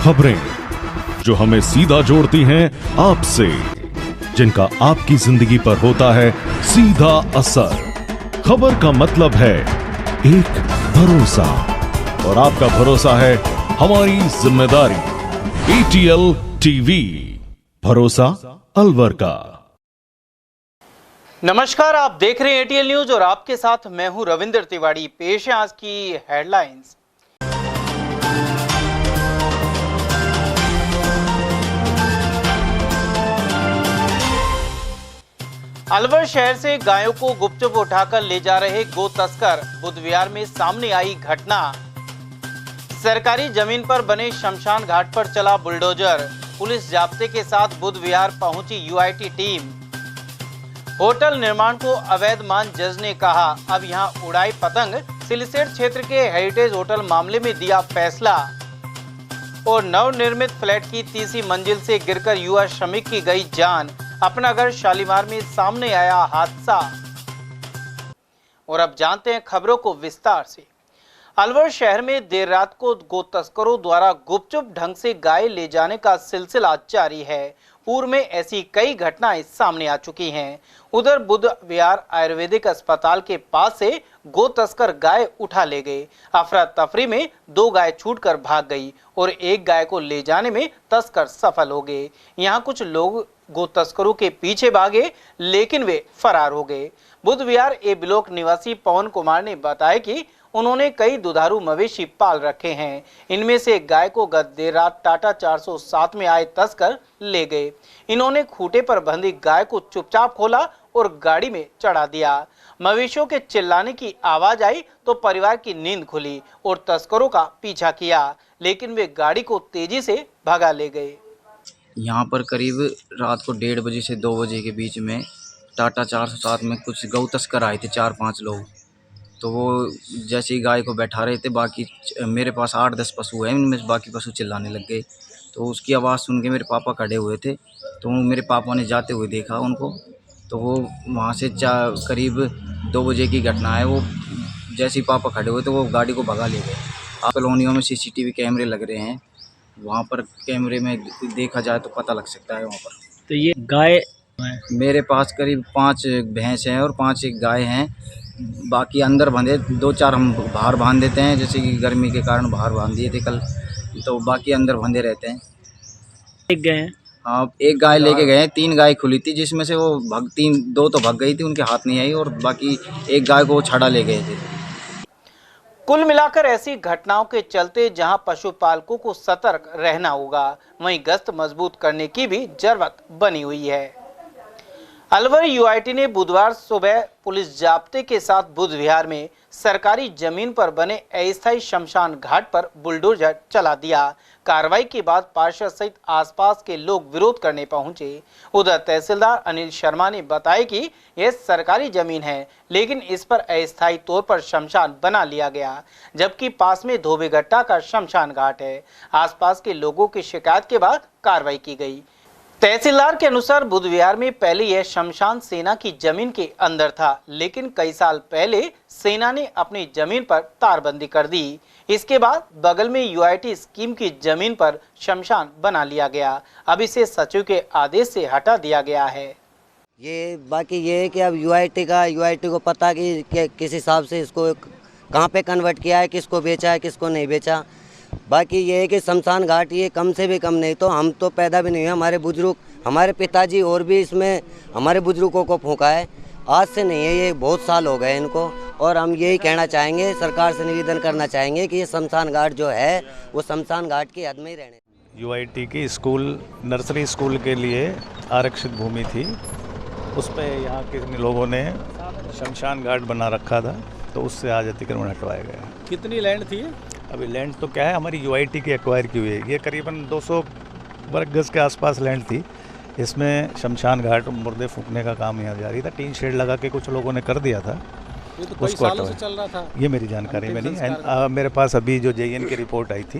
खबरें जो हमें सीधा जोड़ती हैं आपसे, जिनका आपकी जिंदगी पर होता है सीधा असर। खबर का मतलब है एक भरोसा, और आपका भरोसा है हमारी जिम्मेदारी। ATL टीवी, भरोसा अलवर का। नमस्कार, आप देख रहे हैं ATL न्यूज और आपके साथ मैं हूं रविंद्र तिवारी। पेश है आज की हेडलाइंस। अलवर शहर से गायों को गुपचुप उठाकर ले जा रहे गो तस्कर, बुध विहार में सामने आई घटना। सरकारी जमीन पर बने शमशान घाट पर चला बुलडोजर, पुलिस जाब्ते के साथ बुध विहार पहुंची UIT टीम। होटल निर्माण को अवैध मान जज ने कहा, अब यहां उड़ाई पतंग। सिलसेट क्षेत्र के हेरिटेज होटल मामले में दिया फैसला। और नवनिर्मित फ्लैट की तीसरी मंजिल से गिरकर युवा श्रमिक की गई जान, अपना घर शालीमार में सामने आया हादसा। और अब जानते हैं खबरों को विस्तार से। अलवर शहर में देर रात को गो तस्करों द्वारा गुपचुप ढंग से गाय ले जाने का सिलसिला जारी है। पूर्व में ऐसी कई घटनाएं सामने आ चुकी हैं। उधर बुध विहार आयुर्वेदिक अस्पताल के पास से गो तस्कर गाय उठा ले गए। अफरा तफरी में 2 गाय छूटकर भाग गई और एक गाय को ले जाने में तस्कर सफल हो गए। यहाँ कुछ लोग गो तस्करों के पीछे भागे, लेकिन वे फरार हो गए। बुध विहार A ब्लॉक निवासी पवन कुमार ने बताया कि उन्होंने कई दुधारू मवेशी पाल रखे हैं। इनमें से एक गाय को गत देर रात टाटा 407 में आए तस्कर ले गए। इन्होंने खूंटे पर बंधी गाय को चुपचाप खोला और गाड़ी में चढ़ा दिया। मवेशियों के चिल्लाने की आवाज आई तो परिवार की नींद खुली और तस्करों का पीछा किया, लेकिन वे गाड़ी को तेजी से भगा ले गए। यहाँ पर करीब रात को 1:30 बजे से 2 बजे के बीच में टाटा 407 में कुछ गौ तस्कर आए थे, 4-5 लोग। तो वो जैसे ही गाय को बैठा रहे थे, बाकी मेरे पास 8-10 पशु हैं, इनमें बाकी पशु चिल्लाने लग गए। तो उसकी आवाज़ सुन के मेरे पापा खड़े हुए थे, तो मेरे पापा ने जाते हुए देखा उनको। तो वो वहाँ से करीब 2 बजे की घटना है। वो जैसे ही पापा खड़े हुए तो वो गाड़ी को भगा ले गए। कॉलोनियों में CCTV कैमरे लग रहे हैं, वहाँ पर कैमरे में देखा जाए तो पता लग सकता है वहाँ पर। तो ये गाय मेरे पास करीब 5 भैंस हैं और 5 एक गाय हैं। बाकी अंदर बंधे 2-4 हम बाहर बांध देते हैं, जैसे कि गर्मी के कारण बाहर बांध दिए थे कल, तो बाकी अंदर बंधे रहते हैं। एक गए हैं? हाँ, एक गाय लेके गए। 3 गाय खुली थी, जिसमें से वो 2 तो भाग गई थी, उनके हाथ नहीं आई, और बाकी एक गाय को वो छड़ा ले गए थे। कुल मिलाकर ऐसी घटनाओं के चलते जहां पशुपालकों को सतर्क रहना होगा, वहीं गश्त मजबूत करने की भी जरूरत बनी हुई है। अलवर UIT ने बुधवार सुबह पुलिस जाब्ते के साथ बुध विहार में सरकारी जमीन पर बने अस्थायी शमशान घाट पर बुलडोजर चला दिया। कार्रवाई के बाद पार्षद सहित आसपास के लोग विरोध करने पहुंचे। उधर तहसीलदार अनिल शर्मा ने बताया कि यह सरकारी जमीन है, लेकिन इस पर अस्थायी तौर पर शमशान बना लिया गया, जबकि पास में धोबेघट्टा का शमशान घाट है। आसपास के लोगों की शिकायत के बाद कार्रवाई की गई। तहसीलदार के अनुसार बुध विहार में पहले यह शमशान सेना की जमीन के अंदर था, लेकिन कई साल पहले सेना ने अपनी जमीन पर तारबंदी कर दी। इसके बाद बगल में UIT स्कीम की जमीन पर शमशान बना लिया गया। अब इसे सचिव के आदेश से हटा दिया गया है। ये बाकी ये है कि अब UIT को पता कि किस हिसाब से इसको कहाँ पे कन्वर्ट किया है, किसको बेचा है, किसको नहीं बेचा। बाकी ये है कि शमशान घाट ये कम से भी कम नहीं, तो हम तो पैदा भी नहीं हुए, हमारे बुजुर्ग, हमारे पिताजी और भी इसमें हमारे बुजुर्गों को फूंका है। आज से नहीं है, ये बहुत साल हो गए इनको। और हम यही कहना चाहेंगे, सरकार से निवेदन करना चाहेंगे कि ये शमशान घाट जो है वो शमशान घाट की हद में ही रहने। UIT की स्कूल, नर्सरी स्कूल के लिए आरक्षित भूमि थी, उस पर यहाँ के लोगों ने शमशान घाट बना रखा था, तो उससे आज अतिक्रमण हटवाया गया। कितनी लैंड थी? अभी लैंड तो क्या है, हमारी UIT की एक्वायर की हुई है। ये करीबन 200 वर्ग गज के आसपास लैंड थी। इसमें शमशान घाट मुर्दे फूंकने का काम यहाँ जारी था। टीन शेड लगा के कुछ लोगों ने कर दिया था, ये तो कई सालों से चल रहा था। ये मेरी जानकारी में नहीं। मेरे पास अभी जो JN की रिपोर्ट आई थी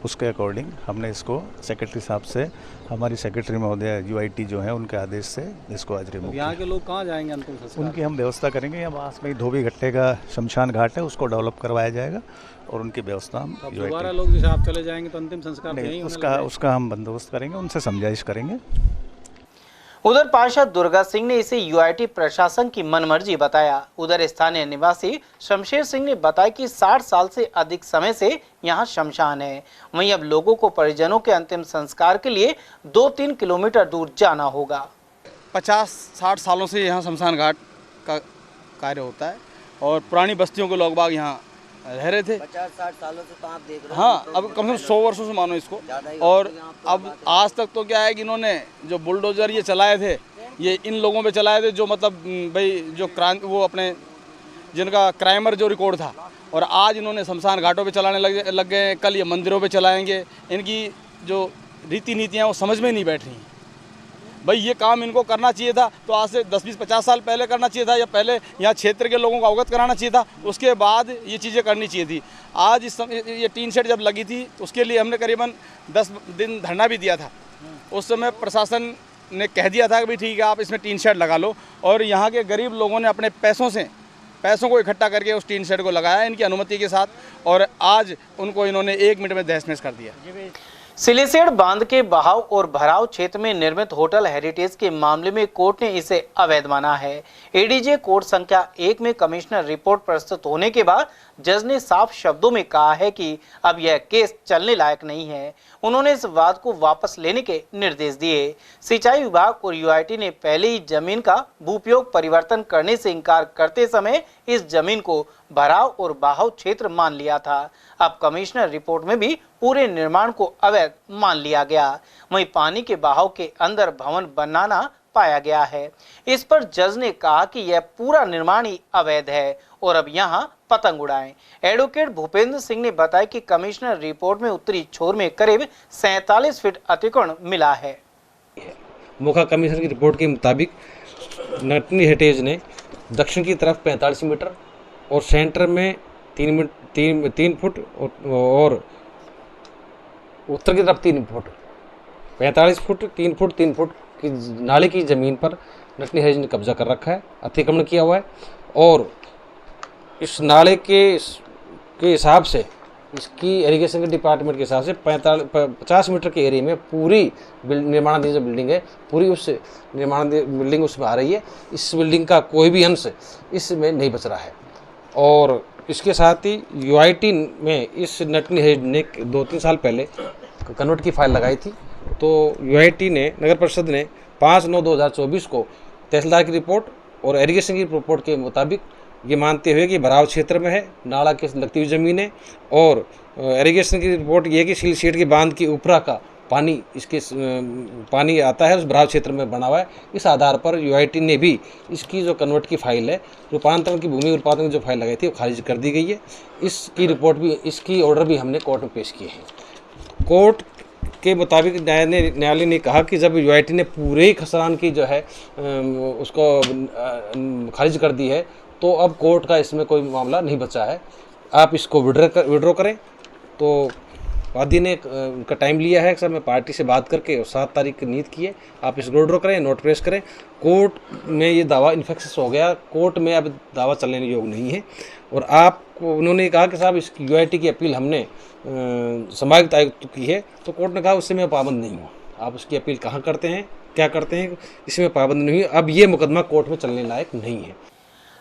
उसके अकॉर्डिंग हमने इसको सेक्रेटरी साहब से, हमारी सेक्रेटरी महोदय यूआईटी जो है उनके आदेश से इसको आज रिमूव यहाँ के लोग कहाँ जाएंगे अंतिम संस्कार? उनकी हम व्यवस्था करेंगे। यहाँ पास में ही धोबी घट्टे का शमशान घाट है, उसको डेवलप करवाया जाएगा और उनकी व्यवस्था हम अब दोबारा लोग जैसे आप चले जाएंगे तो अंतिम संस्कार तो यहीं होने लग उसका हम बंदोबस्त करेंगे, उनसे समझाइश करेंगे। उधर पार्षद दुर्गा सिंह ने इसे यूआईटी प्रशासन की मनमर्जी बताया। उधर स्थानीय निवासी शमशेर सिंह ने बताया कि 60 साल से अधिक समय से यहां शमशान है। वहीं अब लोगों को परिजनों के अंतिम संस्कार के लिए 2-3 किलोमीटर दूर जाना होगा। 50-60 सालों से यहाँ शमशान घाट का कार्य होता है और पुरानी बस्तियों के लोग बाग यहाँ रह रहे थे 50-60 सालों से। तो आप देख रहे हाँ, अब कम से कम 100 वर्षों से मानो इसको। और अब आज तक तो क्या है कि इन्होंने जो बुलडोजर ये चलाए थे, ये इन लोगों पे चलाए थे जो मतलब भाई जो वो अपने जिनका क्राइमर जो रिकॉर्ड था, और आज इन्होंने शमशान घाटों पे चलाने लग गए। कल ये मंदिरों पे चलाएंगे। इनकी जो रीति नीतियाँ वो समझ में नहीं बैठ रही। भाई ये काम इनको करना चाहिए था तो आज से 10-20-50 साल पहले करना चाहिए था, या पहले यहाँ क्षेत्र के लोगों को अवगत कराना चाहिए था, उसके बाद ये चीज़ें करनी चाहिए थी। आज इस समय ये टीन शेड जब लगी थी तो उसके लिए हमने करीबन 10 दिन धरना भी दिया था। उस समय प्रशासन ने कह दिया था कि भाई ठीक है, आप इसमें टीन शेड लगा लो, और यहाँ के गरीब लोगों ने अपने पैसों को इकट्ठा करके उस टीन शेड को लगाया इनकी अनुमति के साथ, और आज उनको इन्होंने 1 मिनट में तहस-नहस कर दिया। सिलीसेड़ बांध के बहाव और भराव क्षेत्र में निर्मित होटल हेरिटेज के मामले में कोर्ट ने इसे अवैध माना है। एडीजे कोर्ट संख्या 1 में कमिश्नर रिपोर्ट प्रस्तुत होने के बाद जज ने साफ शब्दों में कहा है कि अब यह केस चलने लायक नहीं है। उन्होंने इस वाद को वापस लेने के निर्देश दिए। सिंचाई विभाग और यूआईटी ने पहले ही जमीन का भूउपयोग परिवर्तन करने से इनकार करते समय इस जमीन को भराव और बहाव क्षेत्र मान लिया था। अब कमिश्नर रिपोर्ट में भी पूरे निर्माण को अवैध मान लिया गया। वहीं पानी के बहाव के अंदर भवन बनाना पाया गया है। इस पर जज ने कहा कि यह पूरा निर्माण ही अवैध है और अब यहां पतंग उड़ाएं। एडवोकेट भूपेंद्र सिंह ने बताया कि कमिश्नर रिपोर्ट में उत्तरी छोर में करीब 47 फीट अतिक्रमण मिला है। मोखा कमिश्नर की रिपोर्ट के मुताबिक नटनी हेरिटेज ने दक्षिण की तरफ 45 मीटर और सेंटर में 3 फुट और उत्तर की तरफ 3 फुट 45 फुट 3 फुट 3 फुट की नाले की ज़मीन पर नटनी हेरिटेज ने कब्जा कर रखा है, अतिक्रमण किया हुआ है। और इस नाले के हिसाब से, इसकी इरिगेशन के डिपार्टमेंट के हिसाब से 50 मीटर के एरिया में पूरी निर्माणाधीन जो बिल्डिंग है, पूरी उस निर्माणाधीन बिल्डिंग उसमें आ रही है। इस बिल्डिंग का कोई भी अंश इसमें नहीं बच रहा है। और इसके साथ ही यूआईटी में इस नटनी हेरिटेज ने 2-3 साल पहले कन्वर्ट की फाइल लगाई थी। तो यूआईटी ने, नगर परिषद ने 5/9/2024 को तहसीलदार की रिपोर्ट और इरिगेशन की रिपोर्ट के मुताबिक ये मानते हुए कि भराव क्षेत्र में है, नाला के लगती हुई ज़मीन है, और इरिगेशन की रिपोर्ट ये है कि सीलसेट के बांध के ऊपरा का पानी आता है उस भराव क्षेत्र में बना हुआ है। इस आधार पर यूआईटी ने भी इसकी जो कन्वर्ट की फाइल है, रूपांतरण की भूमि रूपांतरण की जो फाइल लगाई थी वो खारिज कर दी गई है। इसकी रिपोर्ट भी, इसकी ऑर्डर भी हमने कोर्ट में पेश किए हैं। कोर्ट के मुताबिक न्यायालय ने कहा कि जब यूआईटी ने पूरे खसरान की जो है उसको खारिज कर दी है, तो अब कोर्ट का इसमें कोई मामला नहीं बचा है, आप इसको विड्रॉ करें। तो वादी ने उनका टाइम लिया है, सर मैं पार्टी से बात करके 7 तारीख की नीयत की है, आप इसको विड्रॉ करें, नोट प्रेस करें। कोर्ट में ये दावा इन्फेक्शस हो गया, कोर्ट में अब दावा चलने योग्य नहीं है। और आपको उन्होंने कहा कि साहब इस यूआईटी की अपील हमने संभावित आयुक्त की है, तो कोर्ट ने कहा उससे मैं पाबंद नहीं हूँ, आप उसकी अपील कहाँ करते हैं, क्या करते हैं, इसमें पाबंद नहीं है। अब ये मुकदमा कोर्ट में चलने लायक नहीं है।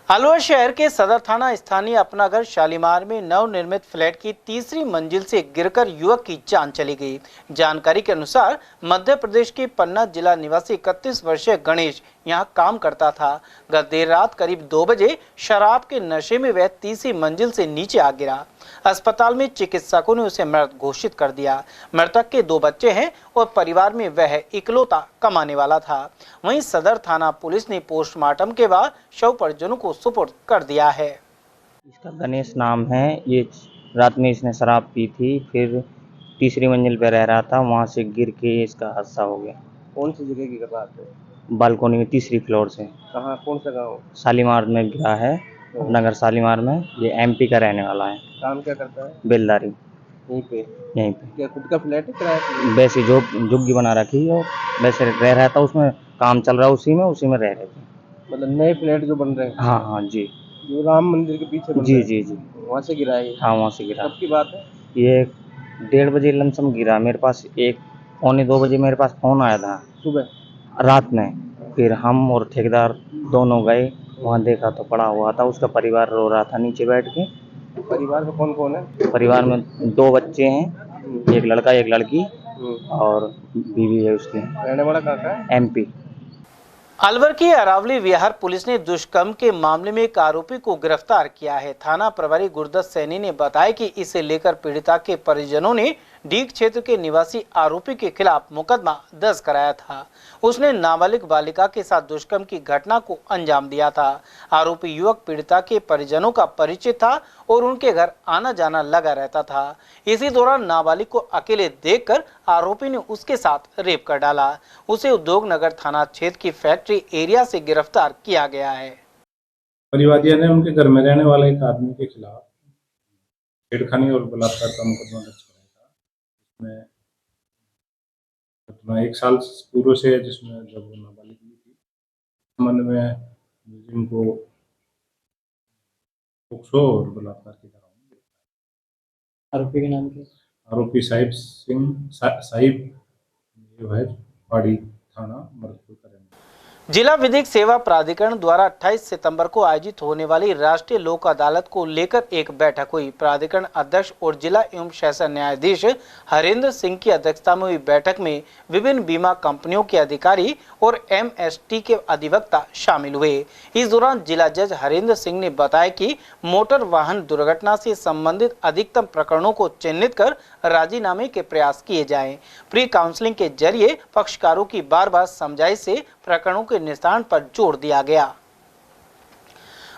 अलवर शहर के सदर थाना स्थानीय अपना घर शालीमार में नवनिर्मित फ्लैट की 3री मंजिल से गिरकर युवक की जान चली गई। जानकारी के अनुसार मध्य प्रदेश के पन्ना जिला निवासी 31 वर्षीय गणेश यहां काम करता था। गत देर रात करीब 2 बजे शराब के नशे में वह 3री मंजिल से नीचे आ गिरा। अस्पताल में चिकित्सकों ने उसे मृत घोषित कर दिया। मृतक के 2 बच्चे हैं और परिवार में वह इकलौता कमाने वाला था। वहीं सदर थाना पुलिस ने पोस्टमार्टम के बाद शव परिजनों को सुपुर्द कर दिया है। इसका गणेश नाम है। ये रात में इसने शराब पी थी, फिर 3री मंजिल पर रह रहा था, वहाँ से गिर के इसका हादसा हो गया। कौन सी जगह की बात है? बालकोनी में 3री फ्लोर से। कहाँ, कौन सा गाँव? शालीमार में गिरा है, अपना घर शालीमार में। ये एमपी का रहने वाला है। काम क्या करता है? बेलदारी। यहीं पे क्या खुद का फ्लैट है किराए पे? वैसे जो झुग्गी बना रखी है, और वैसे रह रहा था, उसमें काम चल रहा है, उसी में रह रहे थे। मतलब नए फ्लैट जो बन रहे हैं हाँ हाँ जी जो राम मंदिर के पीछे बन जी रहे हैं जी जी। वहाँ से गिरा है ये? हाँ वहाँ से गिरा। कब की बात है? ये 1:30 बजे लमसम गिरा। मेरे पास 1 पौने 2 बजे मेरे पास फ़ोन आया था सुबह? रात में। फिर हम और ठेकेदार दोनों गए, वहाँ देखा तो पड़ा हुआ था, उसका परिवार रो रहा था नीचे बैठ के। परिवार में कौन कौन है? परिवार में 2 बच्चे हैं, एक लड़का एक लड़की, और बीवी है उसकी। रहने वाला कहाँ का है? MP। अलवर की अरावली विहार पुलिस ने दुष्कर्म के मामले में एक आरोपी को गिरफ्तार किया है। थाना प्रभारी गुरदत्त सैनी ने बताया कि इसे लेकर पीड़िता के परिजनों ने डीग क्षेत्र के निवासी आरोपी के खिलाफ मुकदमा दर्ज कराया था। उसने नाबालिग बालिका के साथ दुष्कर्म की घटना को अंजाम दिया था। आरोपी युवक पीड़िता के परिजनों का परिचित था और उनके घर आना जाना लगा रहता था। इसी दौरान नाबालिग को अकेले देखकर आरोपी ने उसके साथ रेप कर डाला। उसे उद्योग नगर थाना क्षेत्र की फैक्ट्री एरिया से गिरफ्तार किया गया है। परिवादियों ने उनके घर में रहने वाले एक आदमी के खिलाफ छेड़खानी और बलात्कार का मुकदमा दर्ज कराया था। इसमें घटना 1 साल पूर्व से है, जिसमें जब वो नाबालिग हुई थी, संबंध में जिनको पोक्सो और बलात्कार की धाराओं में। आरोपी के नाम क्या? आरोपी साहिब है, पहाड़ी थाना मरदपुर का रहने। जिला विधिक सेवा प्राधिकरण द्वारा 28 सितंबर को आयोजित होने वाली राष्ट्रीय लोक अदालत को लेकर एक बैठक हुई। प्राधिकरण अध्यक्ष और जिला एवं सेशन न्यायाधीश हरेंद्र सिंह की अध्यक्षता में हुई बैठक में विभिन्न बीमा कंपनियों के अधिकारी और MST के अधिवक्ता शामिल हुए। इस दौरान जिला जज हरेंद्र सिंह ने बताया कि मोटर वाहन दुर्घटना से संबंधित अधिकतम प्रकरणों को चिन्हित कर राजीनामे के प्रयास किए जाएं। प्री काउंसलिंग के जरिए पक्षकारों की बार-बार समझाइश से प्रकरणों के निस्तारण पर जोर दिया गया।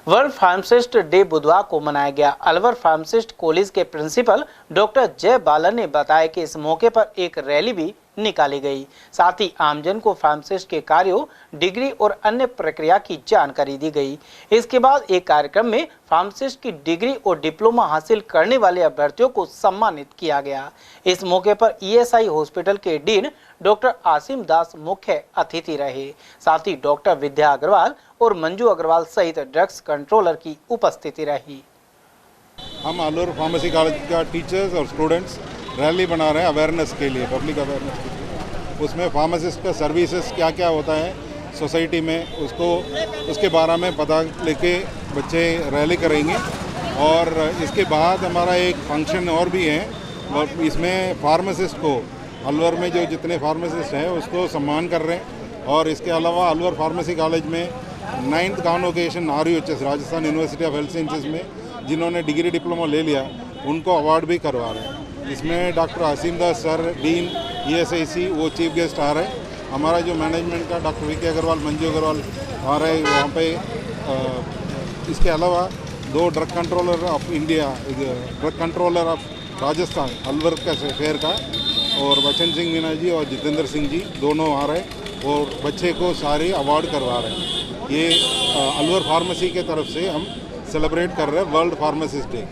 वर्ल्ड फार्मासिस्ट डे बुधवार को मनाया गया। अलवर फार्मासिस्ट कॉलेज के प्रिंसिपल डॉक्टर जय बालन ने बताया कि इस मौके पर एक रैली भी निकाली गई। साथ ही आमजन को फार्मासिस्ट के कार्यों, डिग्री और अन्य प्रक्रिया की जानकारी दी गई। इसके बाद एक कार्यक्रम में फार्मासिस्ट की डिग्री और डिप्लोमा हासिल करने वाले अभ्यर्थियों को सम्मानित किया गया। इस मौके पर ESI हॉस्पिटल के डीन डॉक्टर आसिम दास मुख्य अतिथि रहे। साथ ही डॉक्टर विद्या अग्रवाल और मंजू अग्रवाल सहित ड्रग्स कंट्रोलर की उपस्थिति रही। हम अलवर फार्मेसी कॉलेज का टीचर्स और स्टूडेंट्स रैली बना रहे हैं अवेयरनेस के लिए, पब्लिक अवेयरनेस के लिए। उसमें फार्मासिस्ट का सर्विसेज क्या क्या होता है सोसाइटी में, उसके बारे में पता लेके बच्चे रैली करेंगे। और इसके बाद हमारा एक फंक्शन और भी है, और इसमें फार्मासिस्ट को अलवर में जो जितने फार्मासिस्ट हैं उसको सम्मान कर रहे हैं। और इसके अलावा अलवर फार्मेसी कॉलेज में 9th convocation RUHS Rajasthan university of health sciences में जिन्होंने डिग्री डिप्लोमा ले लिया उनको अवार्ड भी करवा रहे हैं। इसमें डॉक्टर आसिम दास सर डीन ESIC वो चीफ गेस्ट आ रहे हैं। हमारा जो मैनेजमेंट का डॉक्टर विद्या अग्रवाल, मंजू अग्रवाल आ रहे हैं वहाँ पे। इसके अलावा 2 drug controller of India, drug controller of Rajasthan Alwar का शहर का, और बचन सिंह मीना जी और जितेंद्र सिंह जी दोनों आ रहे हैं और बच्चे को सारे अवार्ड करवा रहे हैं। ये अलवर फार्मेसी के तरफ से हम सेलिब्रेट कर रहे हैं वर्ल्ड फार्मासिस्ट डे।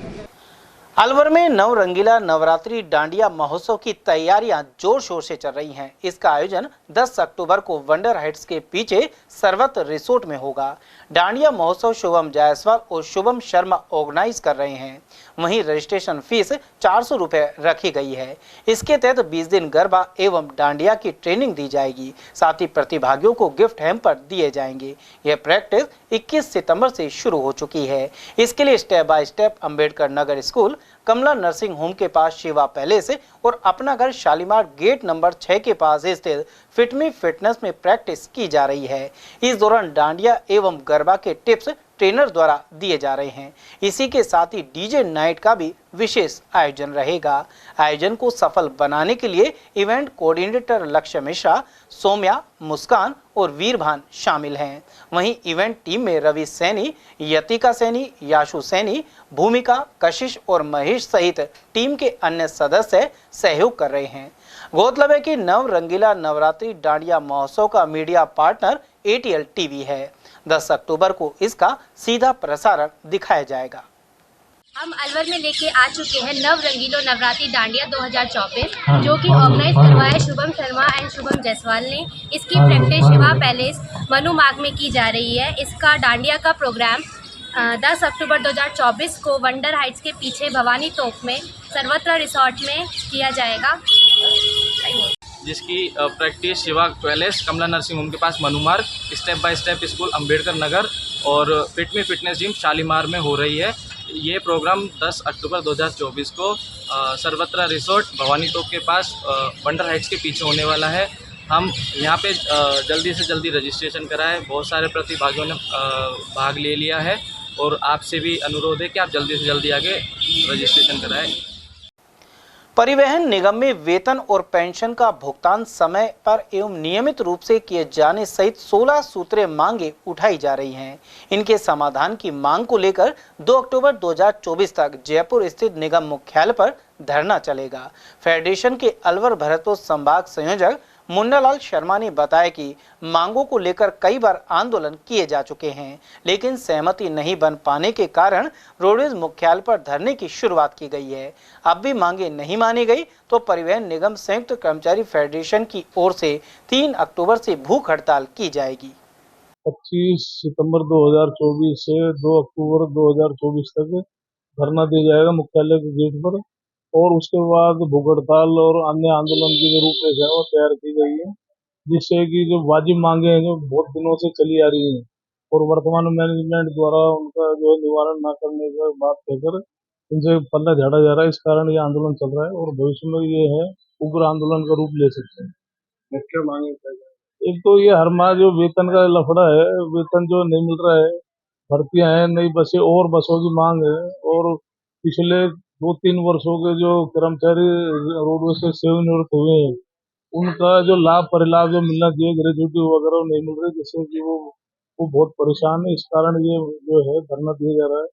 अलवर में नव रंगीला नवरात्रि डांडिया महोत्सव की तैयारियां जोर शोर से चल रही हैं। इसका आयोजन 10 अक्टूबर को वंडर हाइट्स के पीछे सर्वत रिसोर्ट में होगा। डांडिया महोत्सव शुभम जायसवाल और शुभम शर्मा ऑर्गेनाइज कर रहे हैं। वहीं रजिस्ट्रेशन फीस 400 रुपये रखी गई है। इसके तहत 20 दिन गरबा एवं डांडिया की ट्रेनिंग दी जाएगी। साथ ही प्रतिभागियों को गिफ्ट हैम्पर दिए जाएंगे। यह प्रैक्टिस 21 सितंबर से शुरू हो चुकी है। इसके लिए step by step Ambedkar Nagar school, Kamala nursing home के पास शिवा पैलेस और अपना घर शालीमार गेट नंबर 6 के पास स्थित फिटमी फिटनेस में प्रैक्टिस की जा रही है। इस दौरान डांडिया एवं गरबा के टिप्स ट्रेनर द्वारा दिए जा रहे हैं। इसी के साथ ही डीजे नाइट का भी विशेष आयोजन रहेगा। आयोजन को सफल बनाने के लिए इवेंट कोऑर्डिनेटर लक्ष्य मिश्रा, सौम्या, मुस्कान और वीरभान शामिल हैं। वहीं इवेंट टीम में रवि सैनी, यतिका सैनी, याशु सैनी, भूमिका, कशिश और महेश सहित टीम के अन्य सदस्य सहयोग कर रहे हैं। गौरतलब है कि नव रंगीला नवरात्रि डांडिया महोत्सव का मीडिया पार्टनर ATL TV है। 10 अक्टूबर को इसका सीधा प्रसारण दिखाया जाएगा। हम अलवर में लेके आ चुके हैं नव रंगीलो नवरात्रि डांडिया 2024 जो कि ऑर्गेनाइज करवाया शुभम शर्मा एंड शुभम जायसवाल ने। इसकी प्रैक्टिस शिवा पैलेस मनु मार्ग में की जा रही है। इसका डांडिया का प्रोग्राम 10 अक्टूबर 2024 को वंडर हाइट्स के पीछे भवानी तोप में सर्वत्र रिसोर्ट में किया जाएगा, जिसकी practice Shiva Palace Kamala nursing home के पास Manu Marg, Step by Step School Ambedkar Nagar और Fit Me Fitness Gym Shalimar में हो रही है। ये प्रोग्राम 10 अक्टूबर 2024 को सर्वत्र रिसोर्ट भवानी तोप के पास वंडर हाइट्स के पीछे होने वाला है। हम यहाँ पे जल्दी से जल्दी रजिस्ट्रेशन कराएं। बहुत सारे प्रतिभागियों ने भाग ले लिया है और आपसे भी अनुरोध है कि आप जल्दी से जल्दी आगे रजिस्ट्रेशन कराएं। परिवहन निगम में वेतन और पेंशन का भुगतान समय पर एवं नियमित रूप से किए जाने सहित 16 सूत्रीय मांगे उठाई जा रही हैं। इनके समाधान की मांग को लेकर 2 अक्टूबर 2024 तक जयपुर स्थित निगम मुख्यालय पर धरना चलेगा। फेडरेशन के अलवर भरतपुर संभाग संयोजक मुन्नालाल शर्मा ने बताया कि मांगों को लेकर कई बार आंदोलन किए जा चुके हैं, लेकिन सहमति नहीं बन पाने के कारण रोडवेज मुख्यालय पर धरने की शुरुआत की गई है। अब भी मांगे नहीं मानी गई तो परिवहन निगम संयुक्त कर्मचारी फेडरेशन की ओर से 3 अक्टूबर से भूख हड़ताल की जाएगी। 25 सितंबर 2024 से 2 अक्टूबर 2024 तक धरना दिया जाएगा मुख्यालय के गेट पर और उसके बाद भूख हड़ताल और अन्य आंदोलन की जो रूपरेखा है वो तैयार की गई है, जिससे कि जो वाजिब मांगे हैं जो बहुत दिनों से चली आ रही हैं और वर्तमान मैनेजमेंट द्वारा उनका जो निवारण न करने की बात कहकर इनसे पल्ला झाड़ा जा रहा है। इस कारण ये आंदोलन चल रहा है और भविष्य में ये है उग्र आंदोलन का रूप ले सकते हैं। मुख्य मांगे एक तो ये हर माह जो वेतन का लफड़ा है, वेतन जो नहीं मिल रहा है, भर्तियां हैं, नई बसें और बसों की मांग है और पिछले 2-3 वर्षों के जो कर्मचारी रोडवेज से सेवानिवृत्त हुए हैं उनका जो लाभ परिलाभ जो मिलना चाहिए ग्रेजुएटी वगैरह नहीं मिल रही, जिससे कि वो बहुत परेशान है। इस कारण ये जो है धरना दिया जा रहा है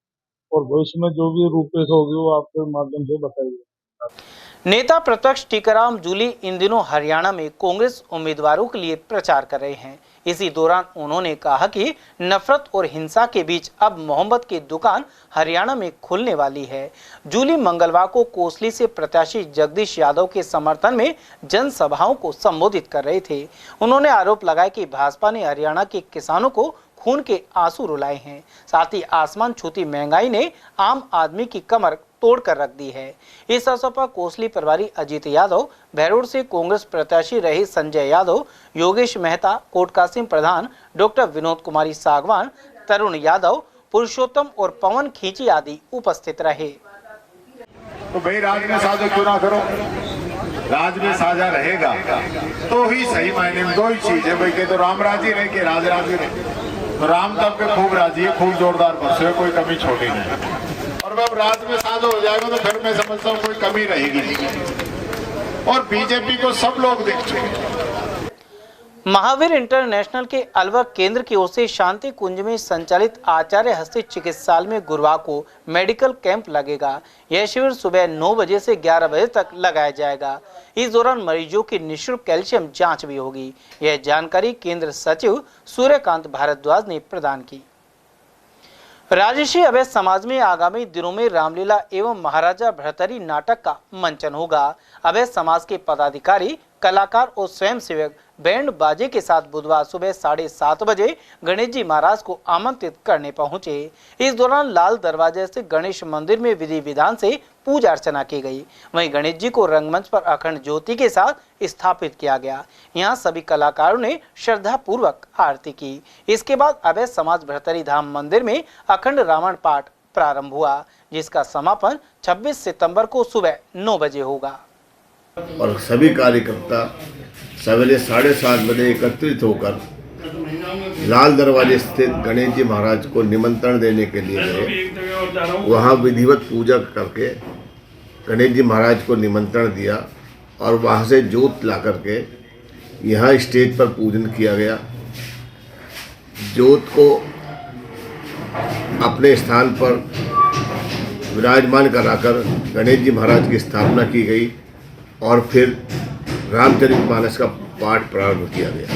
और भविष्य में जो भी रूपरेखा होगी वो आपके माध्यम से बताइए। नेता प्रतिपक्ष टीकाराम जूली इन दिनों हरियाणा में कांग्रेस उम्मीदवारों के लिए प्रचार कर रहे हैं। इसी दौरान उन्होंने कहा कि नफरत और हिंसा के बीच अब मोहब्बत की दुकान हरियाणा में खुलने वाली है। जूली मंगलवार को कोसली से प्रत्याशी जगदीश यादव के समर्थन में जनसभाओं को संबोधित कर रहे थे। उन्होंने आरोप लगाया कि भाजपा ने हरियाणा के किसानों को खून के आंसू रुलाए हैं, साथ ही आसमान छूती महंगाई ने आम आदमी की कमर तोड़कर रख दी है। इस अवसर पर कोसली प्रभारी अजीत यादव, भैरोड से कांग्रेस प्रत्याशी रहे संजय यादव, योगेश मेहता, कोटकासिम प्रधान, डॉक्टर विनोद कुमारी सागवान, तरुण यादव, पुरुषोत्तम और पवन खींची आदि उपस्थित रहे। तो भाई राज में साझा क्यों ना करो, राज में साझा रहेगा तो ही सही मायने में दो ही चीज है भाई, के तो राम राजी रहे के राज राजी रहे। तो राम तब पे खूब राजी है, खूब जोरदार बरसे, कोई कमी छोटी नहीं। और जब राज में साझा हो जाएगा तो फिर मैं समझता हूँ कोई कमी रहेगी नहीं और बीजेपी को सब लोग देख चुके। महावीर इंटरनेशनल के अलवर केंद्र की ओर से शांति कुंज में संचालित आचार्य हस्ती चिकित्सालय में गुरुवार को मेडिकल कैंप लगेगा। यह शिविर सुबह 9 बजे से 11 बजे तक लगाया जाएगा। इस दौरान मरीजों की निःशुल्क कैल्शियम जांच भी होगी। यह जानकारी केंद्र सचिव सूर्यकांत भारद्वाज ने प्रदान की। राजर्षि अवैध समाज में आगामी दिनों में रामलीला एवं महाराजा भर्तृहरि नाटक का मंचन होगा। अवैध समाज के पदाधिकारी, कलाकार और स्वयंसेवक बैंड बाजे के साथ बुधवार सुबह 7:30 बजे गणेश जी महाराज को आमंत्रित करने पहुंचे। इस दौरान लाल दरवाजे से गणेश मंदिर में विधि विधान से पूजा अर्चना की गई। वहीं गणेश जी को रंगमंच पर अखंड ज्योति के साथ स्थापित किया गया। यहां सभी कलाकारों ने श्रद्धा पूर्वक आरती की। इसके बाद अवैध समाज भर्तृहरि धाम मंदिर में अखंड रावण पाठ प्रारंभ हुआ, जिसका समापन 26 सितंबर को सुबह 9 बजे होगा। और सभी कार्यकर्ता सवेरे 7:30 बजे एकत्रित होकर लाल दरवाजे स्थित गणेश जी महाराज को निमंत्रण देने के लिए गए। वहाँ विधिवत पूजा करके गणेश जी महाराज को निमंत्रण दिया और वहाँ से जोत ला करके यहाँ स्टेज पर पूजन किया गया। जोत को अपने स्थान पर विराजमान कराकर गणेश जी महाराज की स्थापना की गई और फिर रामचरितमानस का पाठ प्रारंभ किया गया।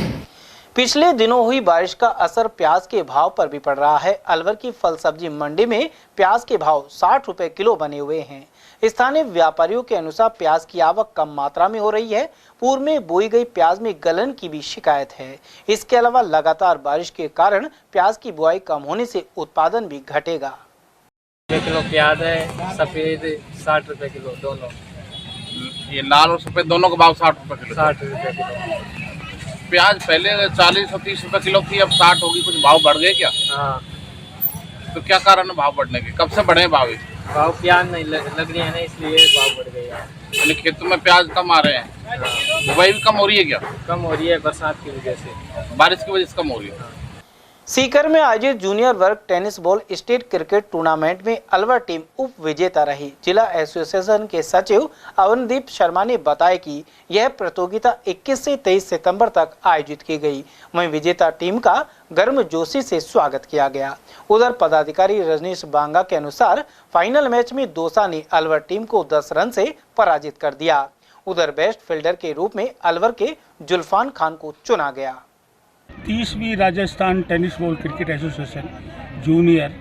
पिछले दिनों हुई बारिश का असर प्याज के भाव पर भी पड़ रहा है। अलवर की फल सब्जी मंडी में प्याज के भाव 60 रुपए किलो बने हुए हैं। स्थानीय व्यापारियों के अनुसार प्याज की आवक कम मात्रा में हो रही है। पूर्व में बोई गई प्याज में गलन की भी शिकायत है। इसके अलावा लगातार बारिश के कारण प्याज की बुआई कम होने से उत्पादन भी घटेगा। किलो प्याज है, सफेद 60 रुपए किलो दोनों। ये लाल और सफेद दोनों का भाव 60 रुपए किलो। 60 रुपए किलो। प्याज पहले 40 और 30 रुपए किलो थी, अब 60 होगी। कुछ भाव बढ़ गए क्या? हाँ। तो क्या कारण है भाव बढ़ने के? कब से बढ़े भाव? भाव प्याज नहीं लग रही है ना, इसलिए भाव बढ़ गया। यानी खेतों में प्याज कम आ रहे हैं। बुवाई भी कम हो रही है क्या? कम हो रही है बरसात की वजह से, बारिश की वजह से कम हो रही है। सीकर में आयोजित जूनियर वर्ग tennis ball state cricket tournament में अलवर टीम उप विजेता रही। जिला एसोसिएशन के सचिव अवनदीप शर्मा ने बताया कि यह प्रतियोगिता 21 से 23 सितंबर तक आयोजित की गई। वहीं विजेता टीम का गर्मजोशी से स्वागत किया गया। उधर पदाधिकारी रजनीश बांगा के अनुसार फाइनल मैच में दौसा ने अलवर टीम को 10 रन से पराजित कर दिया। उधर बेस्ट फील्डर के रूप में अलवर के जुल्फान खान को चुना गया। 30वीं Rajasthan tennis ball cricket association junior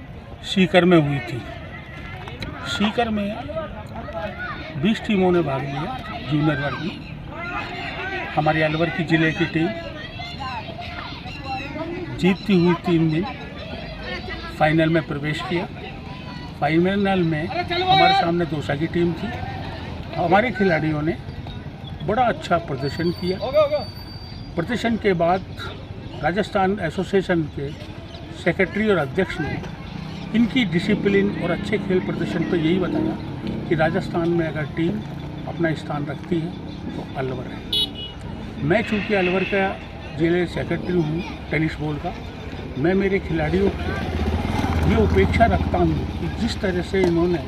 Sikar में हुई थी। सीकर में 20 टीमों ने भाग लिया जूनियर वर्ग में। हमारे अलवर की जिले की टीम जीतती हुई 3 दिन फाइनल में प्रवेश किया। फाइनल में हमारे सामने दौसा की टीम थी। हमारे खिलाड़ियों ने बड़ा अच्छा प्रदर्शन किया। प्रदर्शन के बाद राजस्थान एसोसिएशन के सेक्रेटरी और अध्यक्ष ने इनकी डिसिप्लिन और अच्छे खेल प्रदर्शन पर यही बताया कि राजस्थान में अगर टीम अपना स्थान रखती है तो अलवर है। मैं चूँकि अलवर का जिले सेक्रेटरी हूँ टेनिस बॉल का, मैं मेरे खिलाड़ियों की ये अपेक्षा रखता हूँ कि जिस तरह से इन्होंने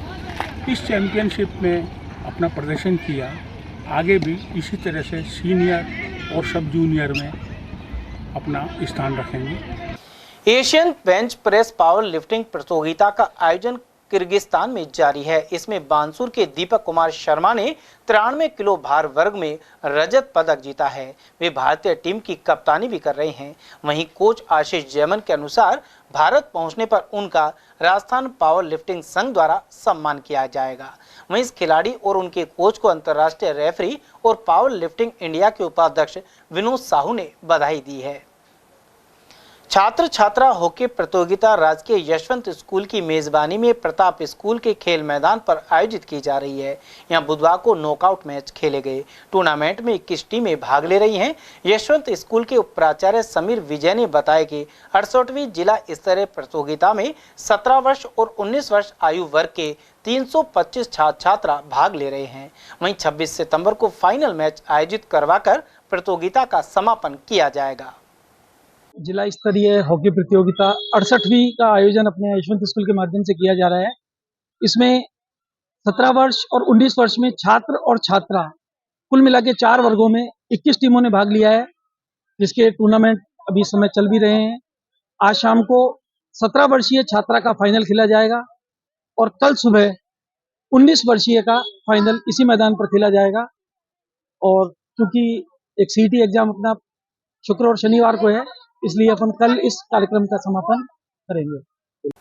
इस चैम्पियनशिप में अपना प्रदर्शन किया, आगे भी इसी तरह से सीनियर और सब जूनियर में अपना स्थान रखेंगे। Asian bench press power lifting प्रतियोगिता का आयोजन किर्गिस्तान में जारी है। इसमें बानसूर के दीपक कुमार शर्मा ने 93 किलो भार वर्ग में रजत पदक जीता है। वे भारतीय टीम की कप्तानी भी कर रहे हैं। वहीं कोच आशीष जैमन के अनुसार भारत पहुंचने पर उनका राजस्थान पावर लिफ्टिंग संघ द्वारा सम्मान किया जाएगा। वहीं इस खिलाड़ी और उनके कोच को अंतर्राष्ट्रीय रेफरी और पावर लिफ्टिंग इंडिया के उपाध्यक्ष विनोद साहू ने बधाई दी है। छात्र छात्रा हॉकी प्रतियोगिता राजकीय यशवंत स्कूल की मेजबानी में प्रताप स्कूल के खेल मैदान पर आयोजित की जा रही है। यहां बुधवार को नॉकआउट मैच खेले गए। टूर्नामेंट में 21 टीमें भाग ले रही हैं। यशवंत स्कूल के उप प्राचार्य समीर विजय ने बताया कि 68वीं जिला स्तरीय प्रतियोगिता में 17 वर्ष और 19 वर्ष आयु वर्ग के 325 छात्र छात्रा भाग ले रहे हैं। वहीं 26 सितंबर को फाइनल मैच आयोजित करवाकर प्रतियोगिता का समापन किया जाएगा। जिला स्तरीय हॉकी प्रतियोगिता 68वीं का आयोजन अपने यशवंत स्कूल के माध्यम से किया जा रहा है। इसमें 17 वर्ष और 19 वर्ष में छात्र और छात्रा कुल मिला के 4 वर्गों में 21 टीमों ने भाग लिया है, जिसके टूर्नामेंट अभी इस समय चल भी रहे हैं। आज शाम को 17 वर्षीय छात्रा का फाइनल खेला जाएगा और कल सुबह 19 वर्षीय का फाइनल इसी मैदान पर खेला जाएगा। और क्योंकि एक सीईटी एग्जाम अपना शुक्र और शनिवार को है, इसलिए अपन कल इस कार्यक्रम का समापन करेंगे।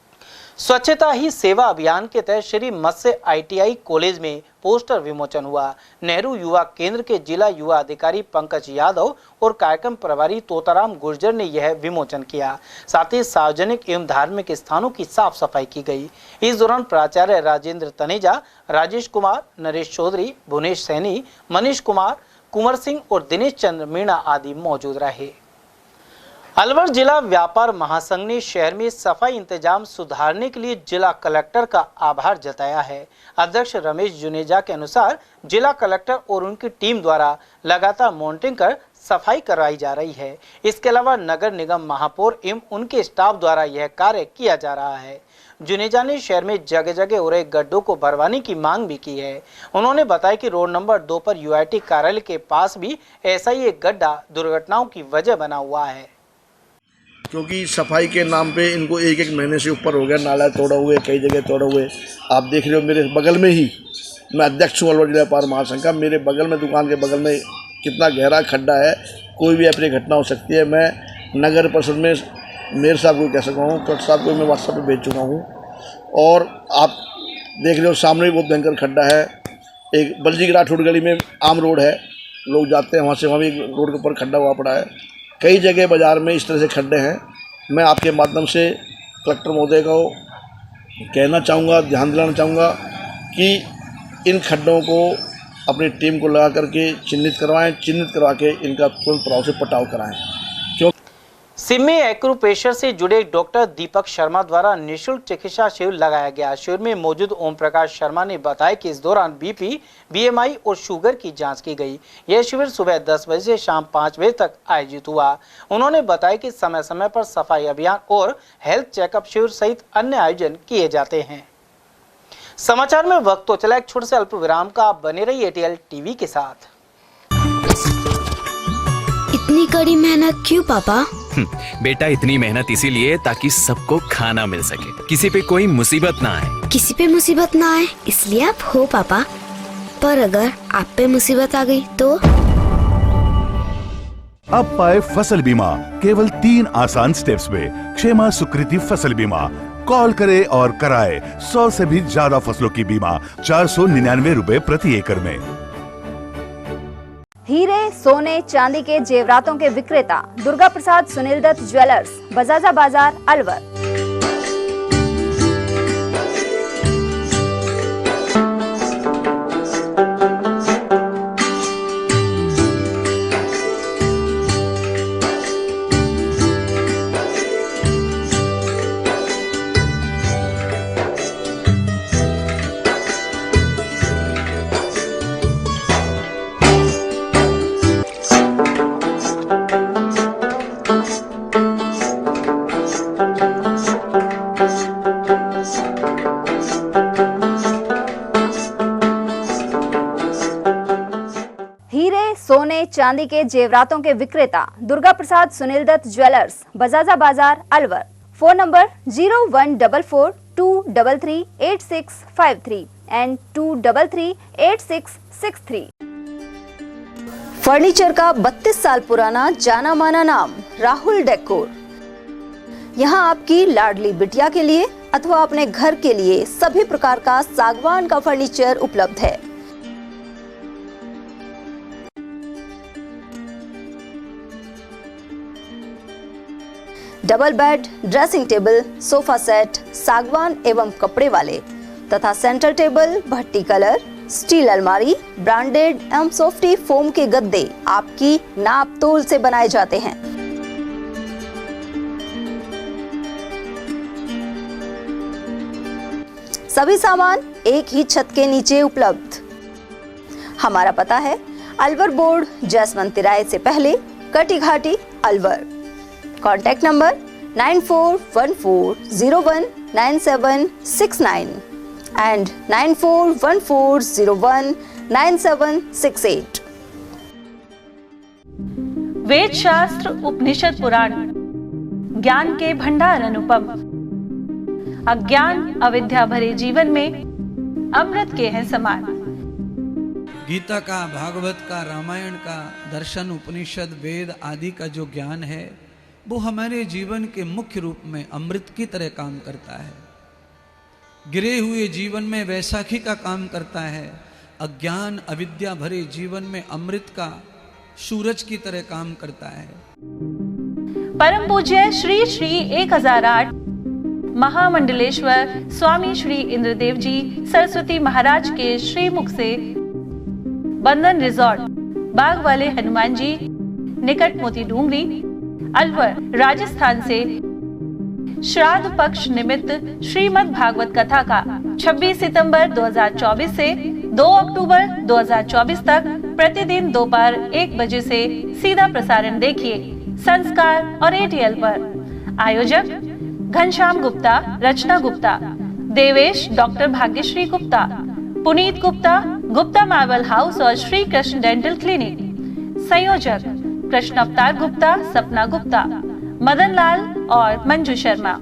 स्वच्छता ही सेवा अभियान के तहत श्री मत्स्य ITI कॉलेज में पोस्टर विमोचन हुआ। नेहरू युवा केंद्र के जिला युवा अधिकारी पंकज यादव और कार्यक्रम प्रभारी तोताराम गुर्जर ने यह विमोचन किया। साथ ही सार्वजनिक एवं धार्मिक स्थानों की साफ सफाई की गई। इस दौरान प्राचार्य राजेंद्र तनेजा, राजेश कुमार, नरेश चौधरी, भुवनेश सैनी, मनीष कुमार, कुंवर सिंह और दिनेश चंद्र मीणा आदि मौजूद रहे। अलवर जिला व्यापार महासंघ ने शहर में सफाई इंतजाम सुधारने के लिए जिला कलेक्टर का आभार जताया है। अध्यक्ष रमेश जुनेजा के अनुसार जिला कलेक्टर और उनकी टीम द्वारा लगातार मॉनिटरिंग कर सफाई करवाई जा रही है। इसके अलावा नगर निगम महापौर एवं उनके स्टाफ द्वारा यह कार्य किया जा रहा है। जुनेजा ने शहर में जगह जगह हो रहे गड्ढों को भरवाने की मांग भी की है। उन्होंने बताया कि रोड नंबर 2 पर UIT कार्यालय के पास भी ऐसा ही एक गड्ढा दुर्घटनाओं की वजह बना हुआ है। क्योंकि सफाई के नाम पे इनको 1-1 महीने से ऊपर हो गया, नाला तोड़ा हुए, कई जगह तोड़ा हुए। आप देख रहे हो मेरे बगल में ही, मैं अध्यक्ष हूँ अलवर जिला व्यापार महासंघ का, मेरे बगल में दुकान के बगल में कितना गहरा खड्डा है, कोई भी अपनी घटना हो सकती है। मैं नगर परिषद में मेयर साहब को कह सका हूँ, कलेक्टर साहब को मैं व्हाट्सएप पे भेज चुका हूँ। और आप देख रहे हो सामने भी बहुत भयंकर खड्डा है। एक बल्जी राठौड़ गली में आम रोड है, लोग जाते हैं वहाँ से, वहाँ भी रोड के ऊपर खड्डा हुआ पड़ा है। कई जगह बाज़ार में इस तरह से खड्डे हैं। मैं आपके माध्यम से कलेक्टर महोदय को कहना चाहूँगा, ध्यान दिलाना चाहूँगा कि इन खड्डों को अपनी टीम को लगा करके चिन्हित करवा के इनका तुरंत प्रभाव से पटाव कराएं। सिम्मी एक्यूप्रेशर से जुड़े डॉक्टर दीपक शर्मा द्वारा निःशुल्क चिकित्सा शिविर लगाया गया। शिविर में मौजूद ओम प्रकाश शर्मा ने बताया कि इस दौरान बीपी, बीएमआई और शुगर की जांच की गई। यह शिविर सुबह 10 बजे से शाम 5 बजे तक आयोजित हुआ। उन्होंने बताया कि समय समय पर सफाई अभियान और हेल्थ चेकअप शिविर सहित अन्य आयोजन किए जाते हैं। समाचार में वक्त तो चला एक छोटे से अल्प विराम का। आप बने रहिए एटीएल टीवी के साथ। इतनी कड़ी मेहनत क्यों पापा? बेटा इतनी मेहनत इसीलिए ताकि सबको खाना मिल सके, किसी पे कोई मुसीबत ना आए। किसी पे मुसीबत ना आए इसलिए आप हो पापा, पर अगर आप पे मुसीबत आ गई तो? अब पाए फसल बीमा केवल 3 आसान स्टेप्स में। क्षेमा सुकृति फसल बीमा। कॉल करे और कराए 100 से भी ज्यादा फसलों की बीमा 499 रुपए प्रति एकड़ में। हीरे, सोने, चांदी के जेवरातों के विक्रेता दुर्गा प्रसाद सुनील दत्त ज्वेलर्स, बजाजा बाजार, अलवर। सोने चांदी के जेवरातों के विक्रेता दुर्गा प्रसाद सुनील दत्त ज्वेलर्स, बजाजा बाजार, Alwar. Phone number 0144233863 and 2338663। Furniture का 32 साल पुराना जाना माना नाम राहुल डेकोर। यहाँ आपकी लाडली बिटिया के लिए अथवा अपने घर के लिए सभी प्रकार का सागवान का फर्नीचर उपलब्ध है। Double bed, dressing table, sofa set सागवान एवं कपड़े वाले तथा सेंटर टेबल, भट्टी कलर, स्टील अलमारी, ब्रांडेड एवं सॉफ्टी फोम के गद्दे आपकी नाप तोल से बनाए जाते हैं। सभी सामान एक ही छत के नीचे उपलब्ध। हमारा पता है अलवर बोर्ड, जैसवंत तिराहे से पहले, Kati Ghati, Alwar. Contact number 9414019769 and 9414019768। वेद शास्त्र, उपनिषद, पुराण, ज्ञान के भंडार अनुपम। अज्ञान अविद्या भरे जीवन में अमृत के हैं समान। गीता का, भागवत का, रामायण का, दर्शन, उपनिषद, वेद आदि का जो ज्ञान है वो हमारे जीवन के मुख्य रूप में अमृत की तरह काम करता है। गिरे हुए जीवन में वैसाखी का काम करता है। अज्ञान अविद्या भरे जीवन में अमृत का सूरज की तरह काम करता है। परम पूज्य श्री श्री 1008 महामंडलेश्वर स्वामी श्री इंद्रदेव जी सरस्वती महाराज के श्रीमुख से बंधन रिजॉर्ट, बाग वाले हनुमान जी निकट मोती डूंगरी, अलवर, राजस्थान से श्राद्ध पक्ष निमित्त श्रीमद् भागवत कथा का 26 सितंबर 2024 से 2 अक्टूबर 2024 तक प्रतिदिन दोपहर 1 बजे से सीधा प्रसारण देखिए संस्कार और एटीएल पर। आयोजक Ghanshyam Gupta, Rachna Gupta, Devesh doctor Bhagyashree Gupta, Puneet Gupta, Gupta Marble House और श्री कृष्ण डेंटल क्लिनिक। संयोजक कृष्ण अवतार गुप्ता, सपना गुप्ता, मदन लाल और मंजू शर्मा।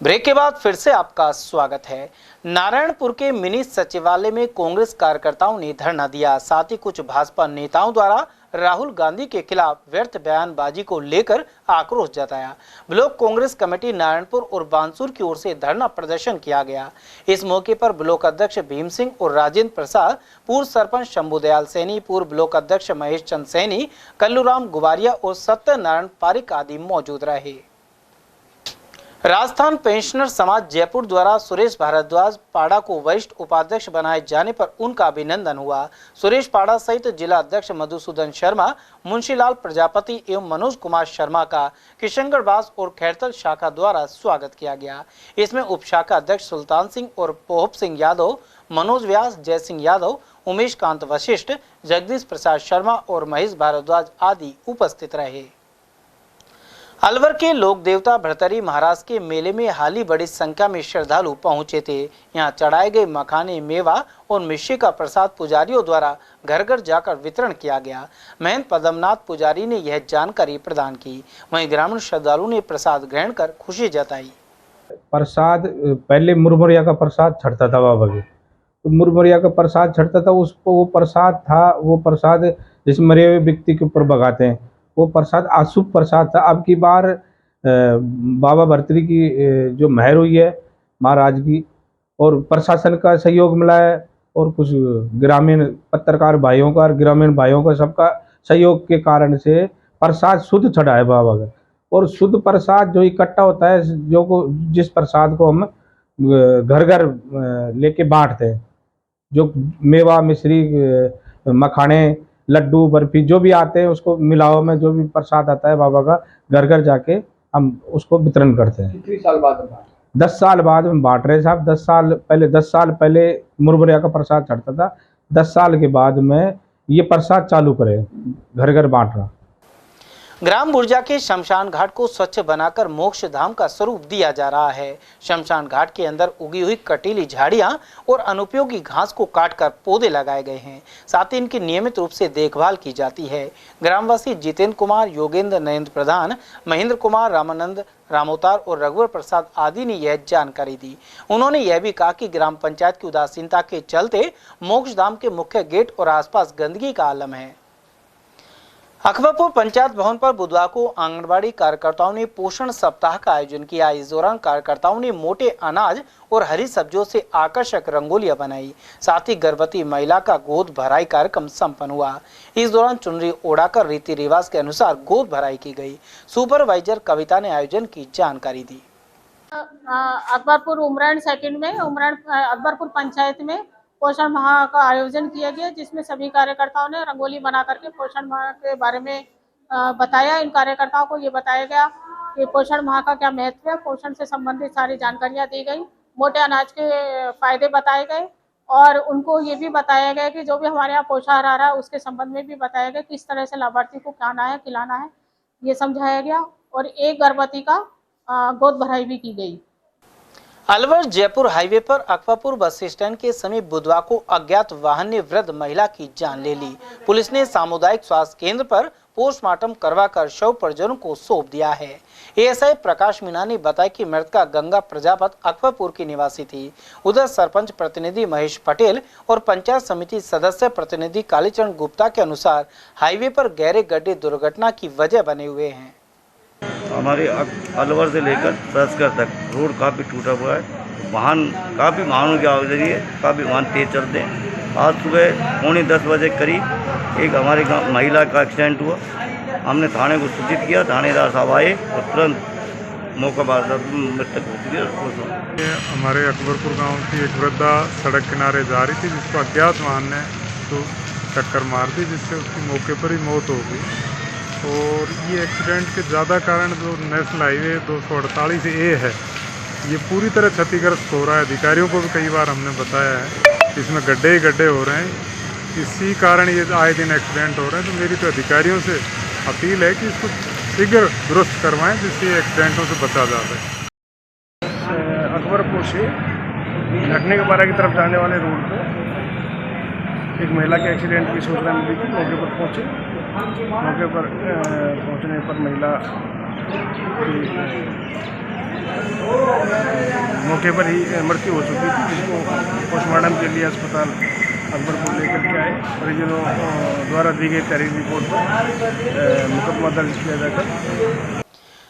ब्रेक के बाद फिर से आपका स्वागत है। नारायणपुर के मिनी सचिवालय में कांग्रेस कार्यकर्ताओं ने धरना दिया। साथ ही कुछ भाजपा नेताओं द्वारा राहुल गांधी के खिलाफ व्यर्थ बयानबाजी को लेकर आक्रोश जताया। ब्लॉक कांग्रेस कमेटी नारायणपुर और बांसुर की ओर से धरना प्रदर्शन किया गया। इस मौके पर ब्लॉक अध्यक्ष भीम सिंह और राजेंद्र प्रसाद, पूर्व सरपंच शंभुदयाल सैनी, पूर्व ब्लॉक अध्यक्ष महेश चंद सैनी, कल्लूराम गुबारिया और सत्यनारायण पारिक आदि मौजूद रहे। राजस्थान पेंशनर समाज जयपुर द्वारा सुरेश भारद्वाज पाड़ा को वरिष्ठ उपाध्यक्ष बनाए जाने पर उनका अभिनंदन हुआ। सुरेश पाड़ा सहित जिला अध्यक्ष मधुसूदन शर्मा, मुंशीलाल प्रजापति एवं मनोज कुमार शर्मा का किशनगढ़ बास और खैरतल शाखा द्वारा स्वागत किया गया। इसमें उप शाखा अध्यक्ष सुल्तान सिंह और पोहप सिंह यादव, मनोज व्यास, जय सिंह यादव, उमेश कांत वशिष्ठ, जगदीश प्रसाद शर्मा और महेश भारद्वाज आदि उपस्थित रहे। अलवर के लोक देवता भरतरी महाराज के मेले में हाल ही बड़ी संख्या में श्रद्धालु पहुंचे थे। यहां चढ़ाए गए मखाने, मेवा और मिश्री का प्रसाद पुजारियों द्वारा घर घर जाकर वितरण किया गया। महंत पद्मनाथ पुजारी ने यह जानकारी प्रदान की। वहीं ग्रामीण श्रद्धालुओं ने प्रसाद ग्रहण कर खुशी जताई। प्रसाद पहले मुरमुरिया का प्रसाद छड़ता था बाबा के, तो मुरमुरिया का प्रसाद छड़ता था, उसको वो प्रसाद था, वो प्रसाद जिस मरे हुए व्यक्ति के ऊपर भगाते हैं, वो प्रसाद अशुभ प्रसाद था। अब की बार बाबा भरतरी की जो मेहर हुई है महाराज की, और प्रशासन का सहयोग मिला है, और कुछ ग्रामीण पत्रकार भाइयों का और ग्रामीण भाइयों का सबका सहयोग के कारण से प्रसाद शुद्ध चढ़ा है बाबा का। और शुद्ध प्रसाद जो इकट्ठा होता है, जिस प्रसाद को हम घर घर लेके बांटते हैं, जो मेवा, मिश्री, मखाने, लड्डू, बर्फी जो भी आते हैं, उसको मिलाओ में जो भी प्रसाद आता है बाबा का, घर घर जाके हम उसको वितरण करते हैं। कितने साल बाद? 10 साल बाद हम बांट रहे हैं साहब। 10 साल पहले मुरमुरिया का प्रसाद चढ़ता था, 10 साल के बाद में ये प्रसाद चालू करे घर घर बांटना। ग्राम बुर्जा के शमशान घाट को स्वच्छ बनाकर मोक्ष धाम का स्वरूप दिया जा रहा है। शमशान घाट के अंदर उगी हुई कटीली झाड़ियां और अनुपयोगी घास को काटकर पौधे लगाए गए हैं। साथ ही इनकी नियमित रूप से देखभाल की जाती है। ग्रामवासी जितेंद्र कुमार, योगेंद्र, नरेंद्र प्रधान, महेंद्र कुमार, रामानंद, रामोतार और रघुवर प्रसाद आदि ने यह जानकारी दी। उन्होंने यह भी कहा कि ग्राम पंचायत की उदासीनता के चलते मोक्ष धाम के मुख्य गेट और आसपास गंदगी का आलम है। अकबरपुर पंचायत भवन पर बुधवार को आंगनबाड़ी कार्यकर्ताओं ने पोषण सप्ताह का आयोजन किया। इस दौरान कार्यकर्ताओं ने मोटे अनाज और हरी सब्जियों से आकर्षक रंगोलियां बनाई। साथ ही गर्भवती महिला का गोद भराई कार्यक्रम संपन्न हुआ। इस दौरान चुनरी ओढ़ाकर रीति रिवाज के अनुसार गोद भराई की गई। सुपरवाइजर कविता ने आयोजन की जानकारी दी। अकबरपुर उमरान सेकंड में अकबरपुर पंचायत में पोषण माह का आयोजन किया गया, जिसमें सभी कार्यकर्ताओं ने रंगोली बना करके पोषण माह के बारे में बताया। इन कार्यकर्ताओं को ये बताया गया कि पोषण माह का क्या महत्व है, पोषण से संबंधित सारी जानकारियां दी गई, मोटे अनाज के फायदे बताए गए, और उनको ये भी बताया गया कि जो भी हमारे यहाँ पोषाहार आ रहा है उसके संबंध में भी बताया गया किस तरह से लाभार्थी को खाना है, खिलाना है, ये समझाया गया। और एक गर्भवती का गोद भराई भी की गई। अलवर जयपुर हाईवे पर अकबरपुर बस स्टैंड के समीप बुधवार को अज्ञात वाहन ने वृद्ध महिला की जान ले ली। पुलिस ने सामुदायिक स्वास्थ्य केंद्र पर पोस्टमार्टम करवाकर शव परिजनों को सौंप दिया है। एएसआई प्रकाश मीणा ने बताया कि मृतका गंगा प्रजापत अकबरपुर की निवासी थी। उधर सरपंच प्रतिनिधि महेश पटेल और पंचायत समिति सदस्य प्रतिनिधि कालीचरण गुप्ता के अनुसार हाईवे पर गहरे गड्ढे दुर्घटना की वजह बने हुए हैं। हमारे अलवर से लेकर तस्कर तक रोड काफ़ी टूटा हुआ है। काफ़ी वाहनों की आवाजाही है, काफ़ी वाहन तेज चलते हैं। आज सुबह 9:45 बजे करीब एक हमारे गाँव महिला का एक्सीडेंट हुआ। हमने थाने को सूचित किया, थानेदार साहब आए और तुरंत मौका पर मृतक हो चुकी है। हमारे अकबरपुर गांव की एक वृद्धा सड़क किनारे जा रही थी, जिसको अज्ञात वाहन ने तो टक्कर मार दी, जिससे उसकी मौके पर ही मौत हो गई। और ये एक्सीडेंट के ज़्यादा कारण जो नेशनल हाईवे 248 ए है, ये पूरी तरह क्षतिग्रस्त हो रहा है। अधिकारियों को भी कई बार हमने बताया है, इसमें गड्ढे ही गड्ढे हो रहे हैं, इसी कारण ये आए दिन एक्सीडेंट हो रहे हैं। तो मेरी तो अधिकारियों से अपील है कि इसको शीघ्र दुरुस्त करवाएं, जिससे एक्सीडेंटों से बचा जा सके। अकबरपुर से लखने की तरफ जाने वाले रोड पर एक महिला के एक्सीडेंट की सूचना मिली थी। मौके पर पहुँचे, मौके पर पहुंचने पर महिला की मौके पर ही मृत्यु हो चुकी थी, जिसको पोस्टमार्टम के लिए अस्पताल अकबरपुर लेकर के आए। परिजनों द्वारा दी गई तहरीर रिपोर्ट पर मुकदमा दर्ज किया जाकर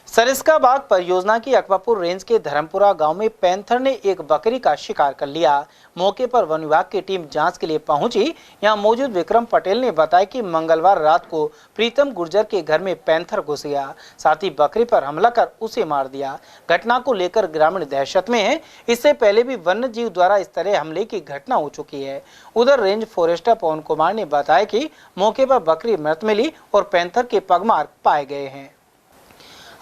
सरिस्का बाग परियोजना की अकबरपुर रेंज के धर्मपुरा गांव में पैंथर ने एक बकरी का शिकार कर लिया। मौके पर वन विभाग की टीम जांच के लिए पहुंची। यहां मौजूद विक्रम पटेल ने बताया कि मंगलवार रात को प्रीतम गुर्जर के घर में पैंथर घुस गया, साथ ही बकरी पर हमला कर उसे मार दिया। घटना को लेकर ग्रामीण दहशत में है। इससे पहले भी वन्य जीव द्वारा इस तरह हमले की घटना हो चुकी है। उधर रेंज फॉरेस्टर पवन कुमार ने बताया कि मौके पर बकरी मृत मिली और पैंथर के पगमार्क पाए गए हैं।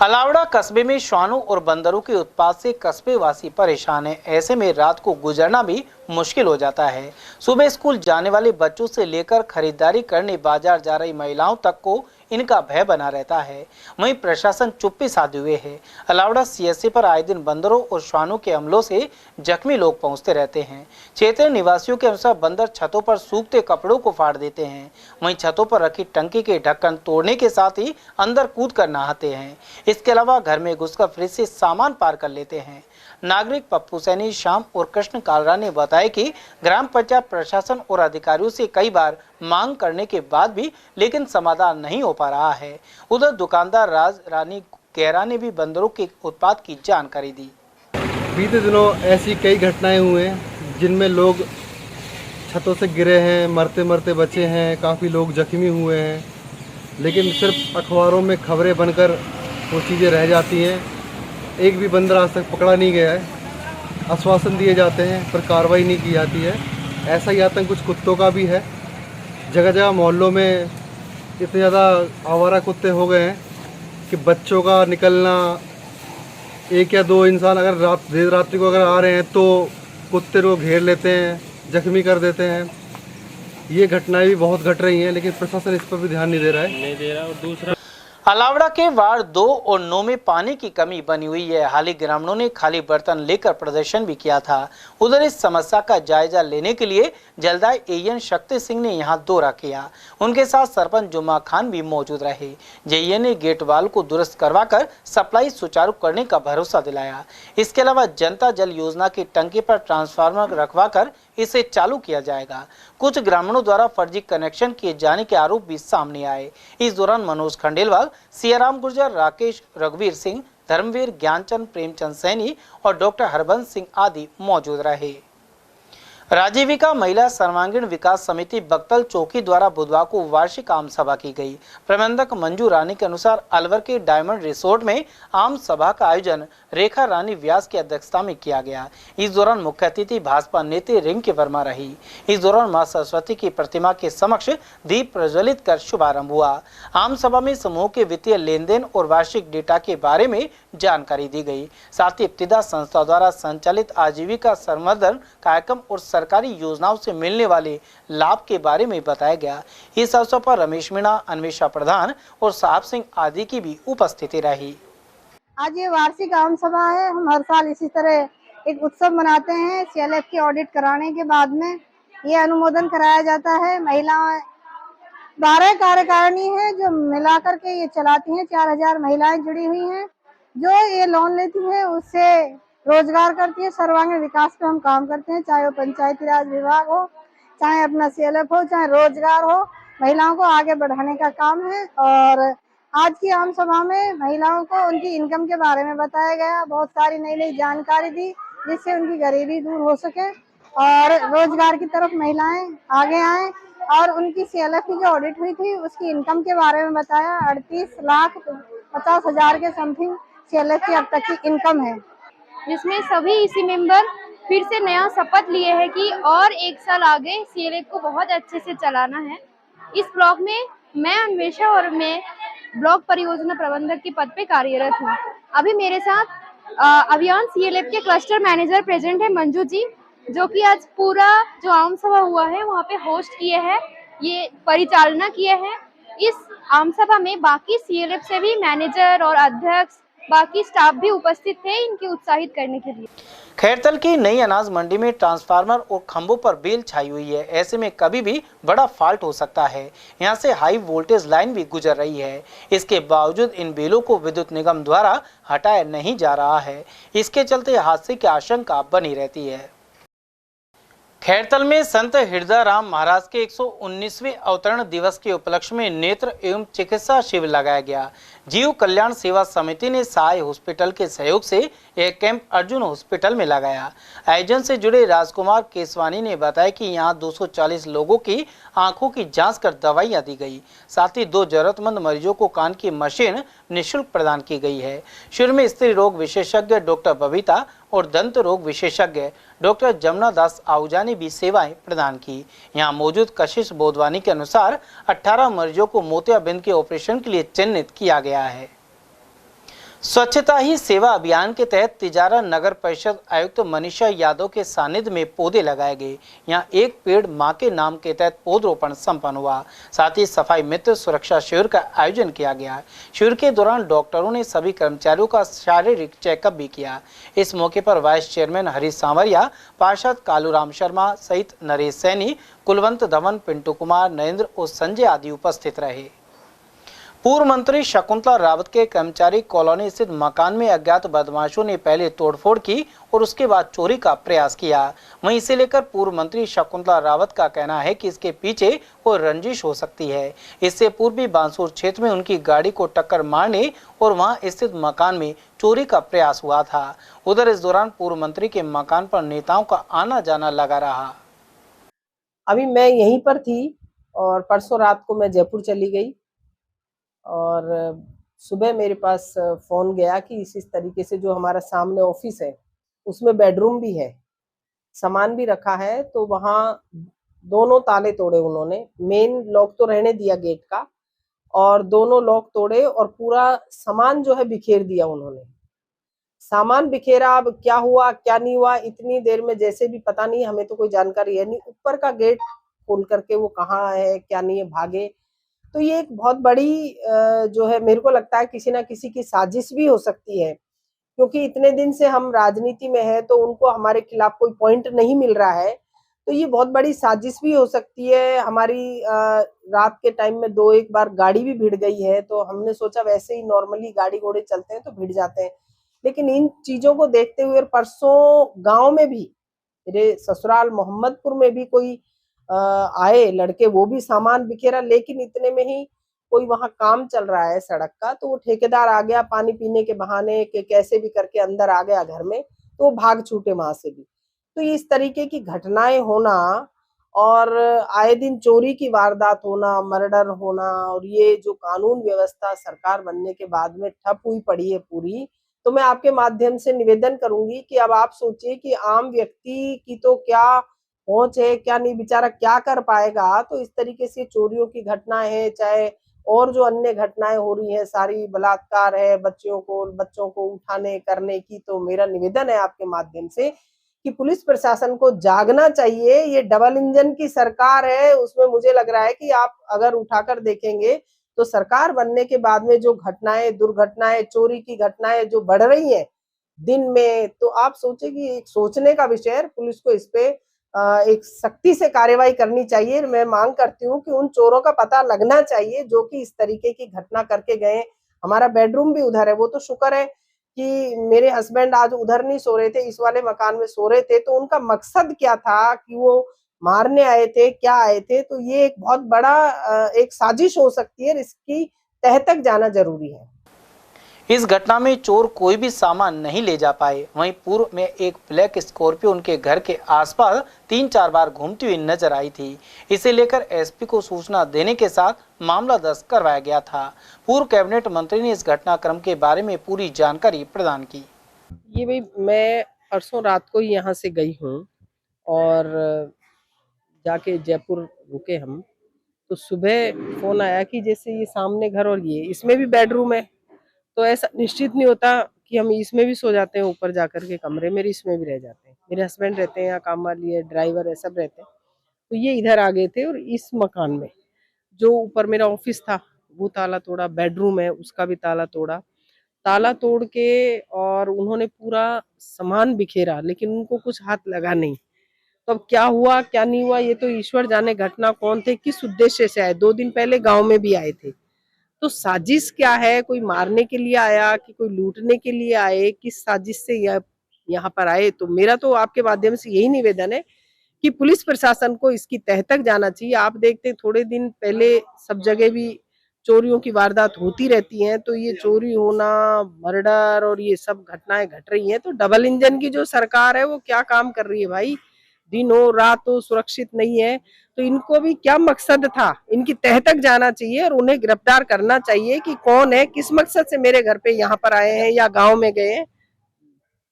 अलावड़ा कस्बे में श्वानों और बंदरों के उत्पात से कस्बे वासी परेशान हैं। ऐसे में रात को गुजरना भी मुश्किल हो जाता है। सुबह स्कूल जाने वाले बच्चों से लेकर खरीदारी करने बाजार जा रही महिलाओं तक को इनका भय बना रहता है। वहीं प्रशासन चुप्पी साधे हुए है। अलावड़ा सीएससी पर आए दिन बंदरों और श्वानों के हमलों से जख्मी लोग पहुंचते रहते हैं। क्षेत्रीय निवासियों के अनुसार बंदर छतों पर सूखते कपड़ों को फाड़ देते हैं। वहीं छतों पर रखी टंकी के ढक्कन तोड़ने के साथ ही अंदर कूद कर नहाते हैं। इसके अलावा घर में घुसकर फ्रिज से सामान पार कर लेते हैं। नागरिक पप्पू सैनी, श्याम और कृष्ण कालरा ने बताया कि ग्राम पंचायत प्रशासन और अधिकारियों से कई बार मांग करने के बाद भी लेकिन समाधान नहीं हो पा रहा है। उधर दुकानदार राज रानी गहरा ने भी बंदरों के उत्पात की जानकारी दी। बीते दिनों ऐसी कई घटनाएं हुए हैं जिनमें लोग छतों से गिरे हैं, मरते मरते बचे हैं, काफ़ी लोग जख्मी हुए हैं, लेकिन सिर्फ अखबारों में खबरें बनकर वो चीज़ें रह जाती हैं। एक भी बंदर आज तक पकड़ा नहीं गया है। आश्वासन दिए जाते हैं पर कार्रवाई नहीं की जाती है। ऐसा ही आतंक कुछ कुत्तों का भी है। जगह जगह मोहल्लों में इतने ज़्यादा आवारा कुत्ते हो गए हैं कि बच्चों का निकलना, एक या दो इंसान अगर देर रात्रि को अगर आ रहे हैं तो कुत्ते को घेर लेते हैं, जख्मी कर देते हैं। ये घटनाएं भी बहुत घट रही हैं, लेकिन प्रशासन इस पर भी ध्यान नहीं दे रहा है। और दूसरा, अलावड़ा के वार्ड 2 और 9 में पानी की कमी बनी हुई है। हाल ही ग्रामीणों ने खाली बर्तन लेकर प्रदर्शन भी किया था। उधर इस समस्या का जायजा लेने के लिए जलदाय एएन शक्ति सिंह ने यहां दौरा किया। उनके साथ सरपंच जुम्मा खान भी मौजूद रहे। जेईएन ने गेट वाल को दुरुस्त करवाकर सप्लाई सुचारू करने का भरोसा दिलाया। इसके अलावा जनता जल योजना की टंकी पर ट्रांसफार्मर रखवाकर इसे चालू किया जाएगा। कुछ ग्रामीणों द्वारा फर्जी कनेक्शन किए जाने के आरोप भी सामने आए। इस दौरान मनोज खंडेलवाल, सियाराम गुर्जर, राकेश, रघुवीर सिंह, धर्मवीर, ज्ञानचंद, प्रेमचंद सैनी और डॉक्टर हरबंस सिंह आदि मौजूद रहे। राजीविका महिला सर्वांगीण विकास समिति बक्तल चौकी द्वारा बुधवार को वार्षिक आम सभा की गई। प्रबंधक मंजू रानी के अनुसार अलवर के डायमंड रिसोर्ट में आम सभा का आयोजन रेखा रानी व्यास की अध्यक्षता में किया गया। इस दौरान मुख्य अतिथि भाजपा नेत्री रिंकी वर्मा रही। इस दौरान मां सरस्वती की प्रतिमा के समक्ष दीप प्रज्वलित कर शुभारंभ हुआ। आम सभा में समूह के वित्तीय लेन देन और वार्षिक डेटा के बारे में जानकारी दी गई। साथ ही इब्तिदा संस्था द्वारा संचालित आजीविका संवर्धन कार्यक्रम और सरकारी योजनाओं से मिलने वाले लाभ के बारे में बताया गया। इस अवसर पर रमेश मीणा, अन्वेषा प्रधान और साहब सिंह आदि की भी उपस्थिति रही। आज ये वार्षिक आम सभा है। हम हर साल इसी तरह एक उत्सव मनाते हैं। सीएलएफ की ऑडिट कराने के बाद में ये अनुमोदन कराया जाता है। महिलाएं 12 कार्यकारिणी है जो मिलाकर के ये चलाती हैं। 4000 महिलाएं जुड़ी हुई हैं जो ये लोन लेती हैं, उससे रोजगार करती है। सर्वांगीण विकास पे हम काम करते हैं, चाहे वो पंचायती राज विभाग हो, चाहे अपना सीएलएफ हो, चाहे रोजगार हो। महिलाओं को आगे बढ़ाने का काम है। और आज की आम सभा में महिलाओं को उनकी इनकम के बारे में बताया गया। बहुत सारी नई नई जानकारी दी जिससे उनकी गरीबी दूर हो सके और रोजगार की तरफ महिलाएं आगे आएं। और उनकी सीएलएफ की जो ऑडिट हुई थी उसकी इनकम के बारे में बताया। 38,50,000 के समथिंग सीएलएफ की अब तक की इनकम है, जिसमें सभी इसी मेंबर फिर से नया शपथ लिए हैं कि और एक साल आगे सीएलएफ को बहुत अच्छे से चलाना है। इस ब्लॉक में मैं अन्वेषा और मैं ब्लॉक परियोजना प्रबंधक के पद पे कार्यरत हूँ। अभी मेरे साथ अभियान सीएलएफ के क्लस्टर मैनेजर प्रेजेंट है मंजू जी, जो कि आज पूरा जो आम सभा हुआ है वहाँ पे होस्ट किए हैं, ये परिचालना किए हैं। इस आम सभा में बाकी सीएलएफ से भी मैनेजर और अध्यक्ष बाकी स्टाफ भी उपस्थित थे इनके उत्साहित करने के लिए। खैरतल की नई अनाज मंडी में ट्रांसफार्मर और खंभों पर बेल छाई हुई है। ऐसे में कभी भी बड़ा फॉल्ट हो सकता है। यहां से हाई वोल्टेज लाइन भी गुजर रही है। इसके बावजूद इन बेलों को विद्युत निगम द्वारा हटाया नहीं जा रहा है। इसके चलते हादसे की आशंका बनी रहती है। खैरतल में संत हृदयराम महाराज के 119वें अवतरण दिवस के उपलक्ष्य में नेत्र एवं चिकित्सा शिविर लगाया गया। जीव कल्याण सेवा समिति ने सहाय हॉस्पिटल के सहयोग से यह कैंप अर्जुन हॉस्पिटल में लगाया। आयोजन से जुड़े राजकुमार केसवानी ने बताया कि यहां 240 लोगों की आंखों की जांच कर दवाइयां दी गई। साथ ही 2 जरूरतमंद मरीजों को कान की मशीन निःशुल्क प्रदान की गई है। शिविर में स्त्री रोग विशेषज्ञ डॉक्टर बबीता और दंत रोग विशेषज्ञ डॉक्टर जमुना दास आहूजा ने भी सेवाएं प्रदान की। यहां मौजूद कशिश बोधवानी के अनुसार 18 मरीजों को मोतियाबिंद के ऑपरेशन के लिए चिन्हित किया गया है। स्वच्छता ही सेवा अभियान के तहत तिजारा नगर परिषद आयुक्त मनीषा यादव के सानिध्य में पौधे लगाए गए। यहां एक पेड़ मां के नाम के तहत पौधरोपण संपन्न हुआ। साथ ही सफाई मित्र सुरक्षा शिविर का आयोजन किया गया। शिविर के दौरान डॉक्टरों ने सभी कर्मचारियों का शारीरिक चेकअप भी किया। इस मौके पर वाइस चेयरमैन हरीश सांवरिया, पार्षद कालूराम शर्मा सहित नरेश सैनी, कुलवंत धवन, पिंटू कुमार, नरेंद्र और संजय आदि उपस्थित रहे। पूर्व मंत्री शकुंतला रावत के कर्मचारी कॉलोनी स्थित मकान में अज्ञात बदमाशों ने पहले तोड़फोड़ की और उसके बाद चोरी का प्रयास किया। वहीं इसे लेकर पूर्व मंत्री शकुंतला रावत का कहना है कि इसके पीछे कोई रंजिश हो सकती है। इससे पूर्व भी बांसुर क्षेत्र में उनकी गाड़ी को टक्कर मारने और वहां स्थित मकान में चोरी का प्रयास हुआ था। उधर इस दौरान पूर्व मंत्री के मकान पर नेताओं का आना जाना लगा रहा। अभी मैं यहीं पर थी और परसों रात को मैं जयपुर चली गई और सुबह मेरे पास फ़ोन गया कि इस तरीके से जो हमारा सामने ऑफिस है उसमें बेडरूम भी है, सामान भी रखा है, तो वहाँ दोनों ताले तोड़े उन्होंने। मेन लॉक तो रहने दिया गेट का और दोनों लॉक तोड़े और पूरा सामान जो है बिखेर दिया उन्होंने। सामान बिखेरा, अब क्या हुआ क्या नहीं हुआ इतनी देर में जैसे भी पता नहीं, हमें तो कोई जानकारी है नहीं। ऊपर का गेट खोल करके वो कहाँ है क्या नहीं है भागे। तो ये एक बहुत बड़ी जो है मेरे को लगता है किसी ना किसी की साजिश भी हो सकती है, क्योंकि इतने दिन से हम राजनीति में हैं तो उनको हमारे खिलाफ कोई पॉइंट नहीं मिल रहा है। तो ये बहुत बड़ी साजिश भी हो सकती है। हमारी रात के टाइम में 2-1 बार गाड़ी भी भिड़ गई है, तो हमने सोचा वैसे ही नॉर्मली गाड़ी घोड़े चलते हैं तो भिड़ जाते हैं, लेकिन इन चीजों को देखते हुए परसों गांव में भी मेरे ससुराल मोहम्मदपुर में भी कोई आए लड़के, वो भी सामान बिखेरा, लेकिन इतने में ही कोई वहां काम चल रहा है सड़क का, तो वो ठेकेदार आ गया पानी पीने के बहाने के कैसे भी करके अंदर आ गया घर में, तो वो भाग छूटे वहां से भी। तो इस तरीके की घटनाएं होना और आए दिन चोरी की वारदात होना, मर्डर होना, और ये जो कानून व्यवस्था सरकार बनने के बाद में ठप हुई पड़ी है पूरी, तो मैं आपके माध्यम से निवेदन करूंगी कि अब आप सोचिए कि आम व्यक्ति की तो क्या पहुंच है क्या नहीं, बेचारा क्या कर पाएगा। तो इस तरीके से चोरियों की घटनाएं है, चाहे और जो अन्य घटनाएं हो रही है, सारी बलात्कार है, बच्चों को उठाने करने की, तो मेरा निवेदन है आपके माध्यम से कि पुलिस प्रशासन को जागना चाहिए। ये डबल इंजन की सरकार है, उसमें मुझे लग रहा है कि आप अगर उठाकर देखेंगे तो सरकार बनने के बाद में जो घटनाएं, दुर्घटनाएं, चोरी की घटनाएं जो बढ़ रही हैं दिन में, तो आप सोचे कि एक सोचने का विषय है। पुलिस को इस पे एक सख्ती से कार्रवाई करनी चाहिए। मैं मांग करती हूँ कि उन चोरों का पता लगना चाहिए जो कि इस तरीके की घटना करके गए। हमारा बेडरूम भी उधर है, वो तो शुक्र है कि मेरे हस्बैंड आज उधर नहीं सो रहे थे, इस वाले मकान में सो रहे थे। तो उनका मकसद क्या था कि वो मारने आए थे, क्या आए थे? तो ये एक बहुत बड़ा एक साजिश हो सकती है, इसकी तह तक जाना जरूरी है। इस घटना में चोर कोई भी सामान नहीं ले जा पाए। वहीं पूर्व में एक ब्लैक स्कॉर्पियो उनके घर के आसपास 3-4 बार घूमती हुई नजर आई थी। इसे लेकर एसपी को सूचना देने के साथ मामला दर्ज करवाया गया था। पूर्व कैबिनेट मंत्री ने इस घटनाक्रम के बारे में पूरी जानकारी प्रदान की। ये भाई मैं परसों रात को ही यहाँ से गई हूँ और जाके जयपुर रुके हम, तो सुबह फोन आया कि जैसे ये सामने घर और ये इसमें भी बेडरूम है, तो ऐसा निश्चित नहीं होता कि हम इसमें भी सो जाते हैं, ऊपर जाकर के कमरे मेरे इसमें भी रह जाते हैं। मेरे हस्बैंड रहते हैं यहाँ, काम वाली है, ड्राइवर है, सब रहते हैं। तो ये इधर आ गए थे और इस मकान में जो ऊपर मेरा ऑफिस था वो ताला तोड़ा, बेडरूम है उसका भी ताला तोड़ा, ताला तोड़ के और उन्होंने पूरा सामान बिखेरा, लेकिन उनको कुछ हाथ लगा नहीं। तो अब क्या हुआ क्या नहीं हुआ ये तो ईश्वर जाने। घटना कौन थे, किस उद्देश्य से आए, 2 दिन पहले गांव में भी आए थे। तो साजिश क्या है, कोई मारने के लिए आया कि कोई लूटने के लिए आए, किस साजिश से यहाँ पर आए? तो मेरा तो आपके माध्यम से यही निवेदन है कि पुलिस प्रशासन को इसकी तह तक जाना चाहिए। आप देखते हैं थोड़े दिन पहले सब जगह भी चोरियों की वारदात होती रहती हैं, तो ये चोरी होना, मर्डर और ये सब घटनाएं घट रही हैं। तो डबल इंजन की जो सरकार है वो क्या काम कर रही है भाई? दिन हो रात हो सुरक्षित नहीं है। तो इनको भी क्या मकसद था, इनकी तह तक जाना चाहिए और उन्हें गिरफ्तार करना चाहिए कि कौन है, किस मकसद से मेरे घर पे यहाँ पर आए हैं या गाँव में गए हैं।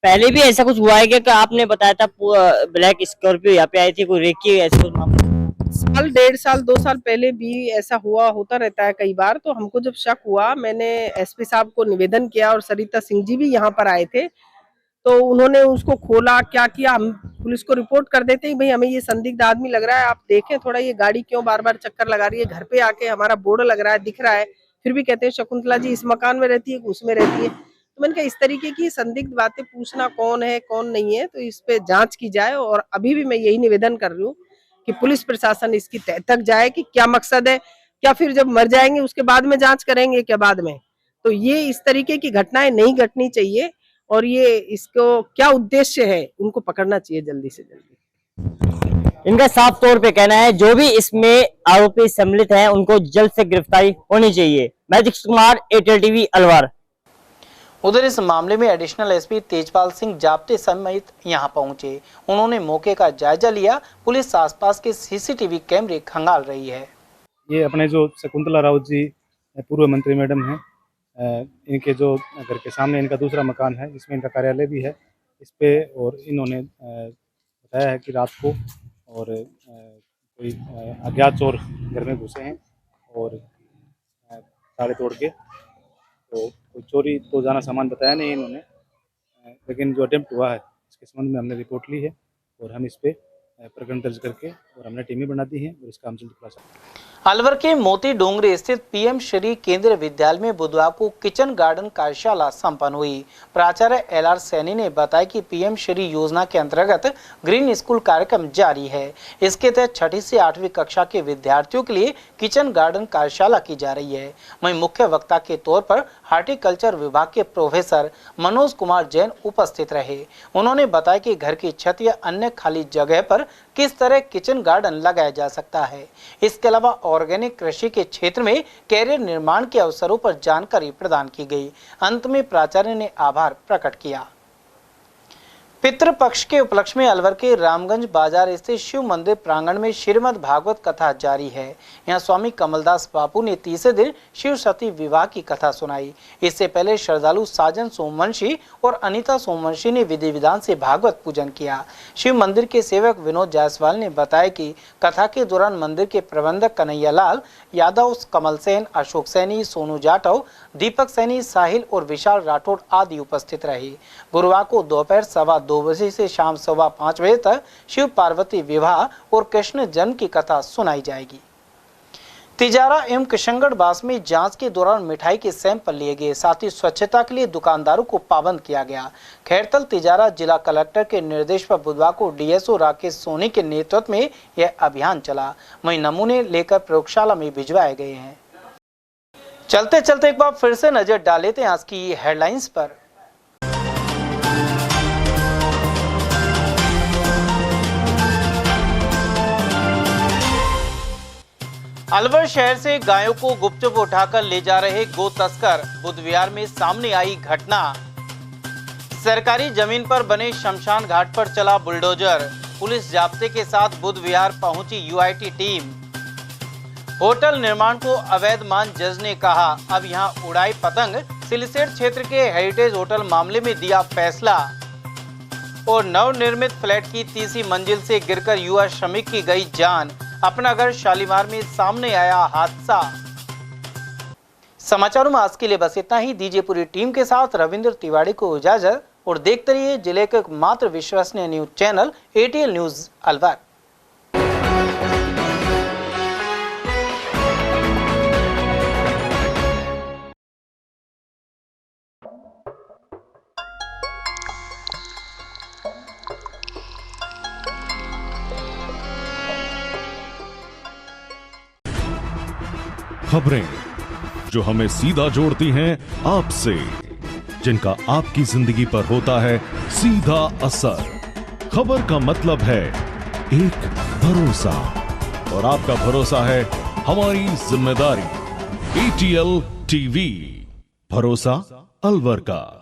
पहले भी ऐसा कुछ हुआ है कि आपने बताया था ब्लैक स्कॉर्पियो यहाँ पे आई थी, कोई रेकी ऐसा कुछ मामला? साल 1.5 साल 2 साल पहले भी ऐसा होता रहता है कई बार। तो हमको जब शक हुआ, मैंने एसपी साहब को निवेदन किया और सरिता सिंह जी भी यहाँ पर आए थे। तो उन्होंने उसको खोला, क्या किया, हम पुलिस को रिपोर्ट कर देते हैं भाई हमें ये संदिग्ध आदमी लग रहा है, आप देखें थोड़ा ये गाड़ी क्यों बार बार चक्कर लगा रही है, घर पे आके हमारा बोर्ड लग रहा है दिख रहा है, फिर भी कहते हैं शकुंतला जी इस मकान में रहती है उसमें रहती है। तो मैंने कहा इस तरीके की संदिग्ध बातें पूछना कौन है कौन नहीं है, तो इस पे जांच की जाए। और अभी भी मैं यही निवेदन कर रही हूँ कि पुलिस प्रशासन इसकी तह तक जाए कि क्या मकसद है, क्या फिर जब मर जाएंगे उसके बाद में जांच करेंगे क्या बाद में? तो ये इस तरीके की घटनाएं नहीं घटनी चाहिए और ये इसको क्या उद्देश्य है उनको पकड़ना चाहिए जल्दी से जल्दी। इनका साफ तौर पे कहना है जो भी इसमें आरोपी सम्मिलित हैं उनको जल्द से गिरफ्तारी होनी चाहिए। मैं दीक्षित कुमार, एयरटेल टीवी अलवर। उधर इस मामले में एडिशनल एसपी तेजपाल सिंह जाप्ते समेत यहां पहुंचे। उन्होंने मौके का जायजा लिया। पुलिस आसपास के सीसीटीवी कैमरे खंगाल रही है। ये अपने जो शकुंतला राउत जी पूर्व मंत्री मैडम हैं, इनके जो घर के सामने इनका दूसरा मकान है जिसमें इनका कार्यालय भी है, इस पे और इन्होंने बताया है कि रात को और कोई अज्ञात चोर घर में घुसे हैं और ताले तोड़ के, तो कोई चोरी तो जाना सामान बताया नहीं इन्होंने, लेकिन जो अटेम्प्ट हुआ है इसके संबंध में हमने रिपोर्ट ली है और हम इस पे प्रकरण दर्ज करके और हमने टीमें बना दी हैं और इसका हम जल्द खुलासा। अलवर के मोती डोंगरी स्थित पीएम श्री केंद्रीय विद्यालय में बुधवार को किचन गार्डन कार्यशाला संपन्न हुई। प्राचार्य एलआर सैनी ने बताया कि पीएम श्री योजना के अंतर्गत ग्रीन स्कूल कार्यक्रम जारी है। इसके तहत 6ठी से 8वीं कक्षा के विद्यार्थियों के लिए किचन गार्डन कार्यशाला की जा रही है। वहीं मुख्य वक्ता के तौर पर हार्टिकल्चर विभाग के प्रोफेसर मनोज कुमार जैन उपस्थित रहे। उन्होंने बताया कि घर की छत या अन्य खाली जगह पर किस तरह किचन गार्डन लगाया जा सकता है। इसके अलावा ऑर्गेनिक कृषि के क्षेत्र में कैरियर निर्माण के अवसरों पर जानकारी प्रदान की गई। अंत में प्राचार्य ने आभार प्रकट किया। पितृपक्ष के उपलक्ष्य में अलवर के रामगंज बाजार स्थित शिव मंदिर प्रांगण में श्रीमद् भागवत कथा जारी है। यहां स्वामी कमलदास बापू ने तीसरे दिन शिव सती विवाह की कथा सुनाई। इससे पहले श्रद्धालु साजन सोमवंशी और अनीता सोमवंशी ने विधि विधान से भागवत पूजन किया। शिव मंदिर के सेवक विनोद जायसवाल ने बताया कि कथा के दौरान मंदिर के प्रबंधक कन्हैया लाल यादव, कमल सेन, अशोक सैनी, सोनू जाटव, दीपक सैनी, साहिल और विशाल राठौड़ आदि उपस्थित रहे। गुरुवार को दोपहर 2:15 बजे से शाम 5:15 बजे तक शिव पार्वती विवाह और कृष्ण जन्म की कथा सुनाई जाएगी। तिजारा एवं किशनगढ़ बास में जांच के दौरान मिठाई के सैंपल लिए गए, साथ ही स्वच्छता के लिए दुकानदारों को पाबंद किया गया। खैरतल तिजारा जिला कलेक्टर के निर्देश पर बुधवार को डीएसओ राकेश सोनी के नेतृत्व में यह अभियान चला। वहीं नमूने लेकर प्रयोगशाला में भिजवाए गए हैं। चलते चलते एक बार फिर से नजर डाल लेते हैं आज की हेडलाइंस पर। अलवर शहर से गायों को गुपचुप उठाकर ले जा रहे गो तस्कर, बुधवार में सामने आई घटना। सरकारी जमीन पर बने शमशान घाट पर चला बुलडोजर, पुलिस जाब्ते के साथ बुधवार पहुंची यूआईटी टीम। होटल निर्माण को अवैध मान जज ने कहा, अब यहां उड़ाई पतंग। सिलसेट क्षेत्र के हेरिटेज होटल मामले में दिया फैसला। और नवनिर्मित फ्लैट की तीसरी मंजिल से गिरकर युवा श्रमिक की गई जान। अपना घर शालीमार में सामने आया हादसा। समाचारों में आज के लिए बस इतना ही। दीजिए पूरी टीम के साथ रविंद्र तिवारी को इजाजत और देखते रहिए जिले के एकमात्र विश्वसनीय news channel ATL news Alwar. खबरें जो हमें सीधा जोड़ती हैं आपसे, जिनका आपकी जिंदगी पर होता है सीधा असर। खबर का मतलब है एक भरोसा, और आपका भरोसा है हमारी जिम्मेदारी। ATL TV, भरोसा अलवर का।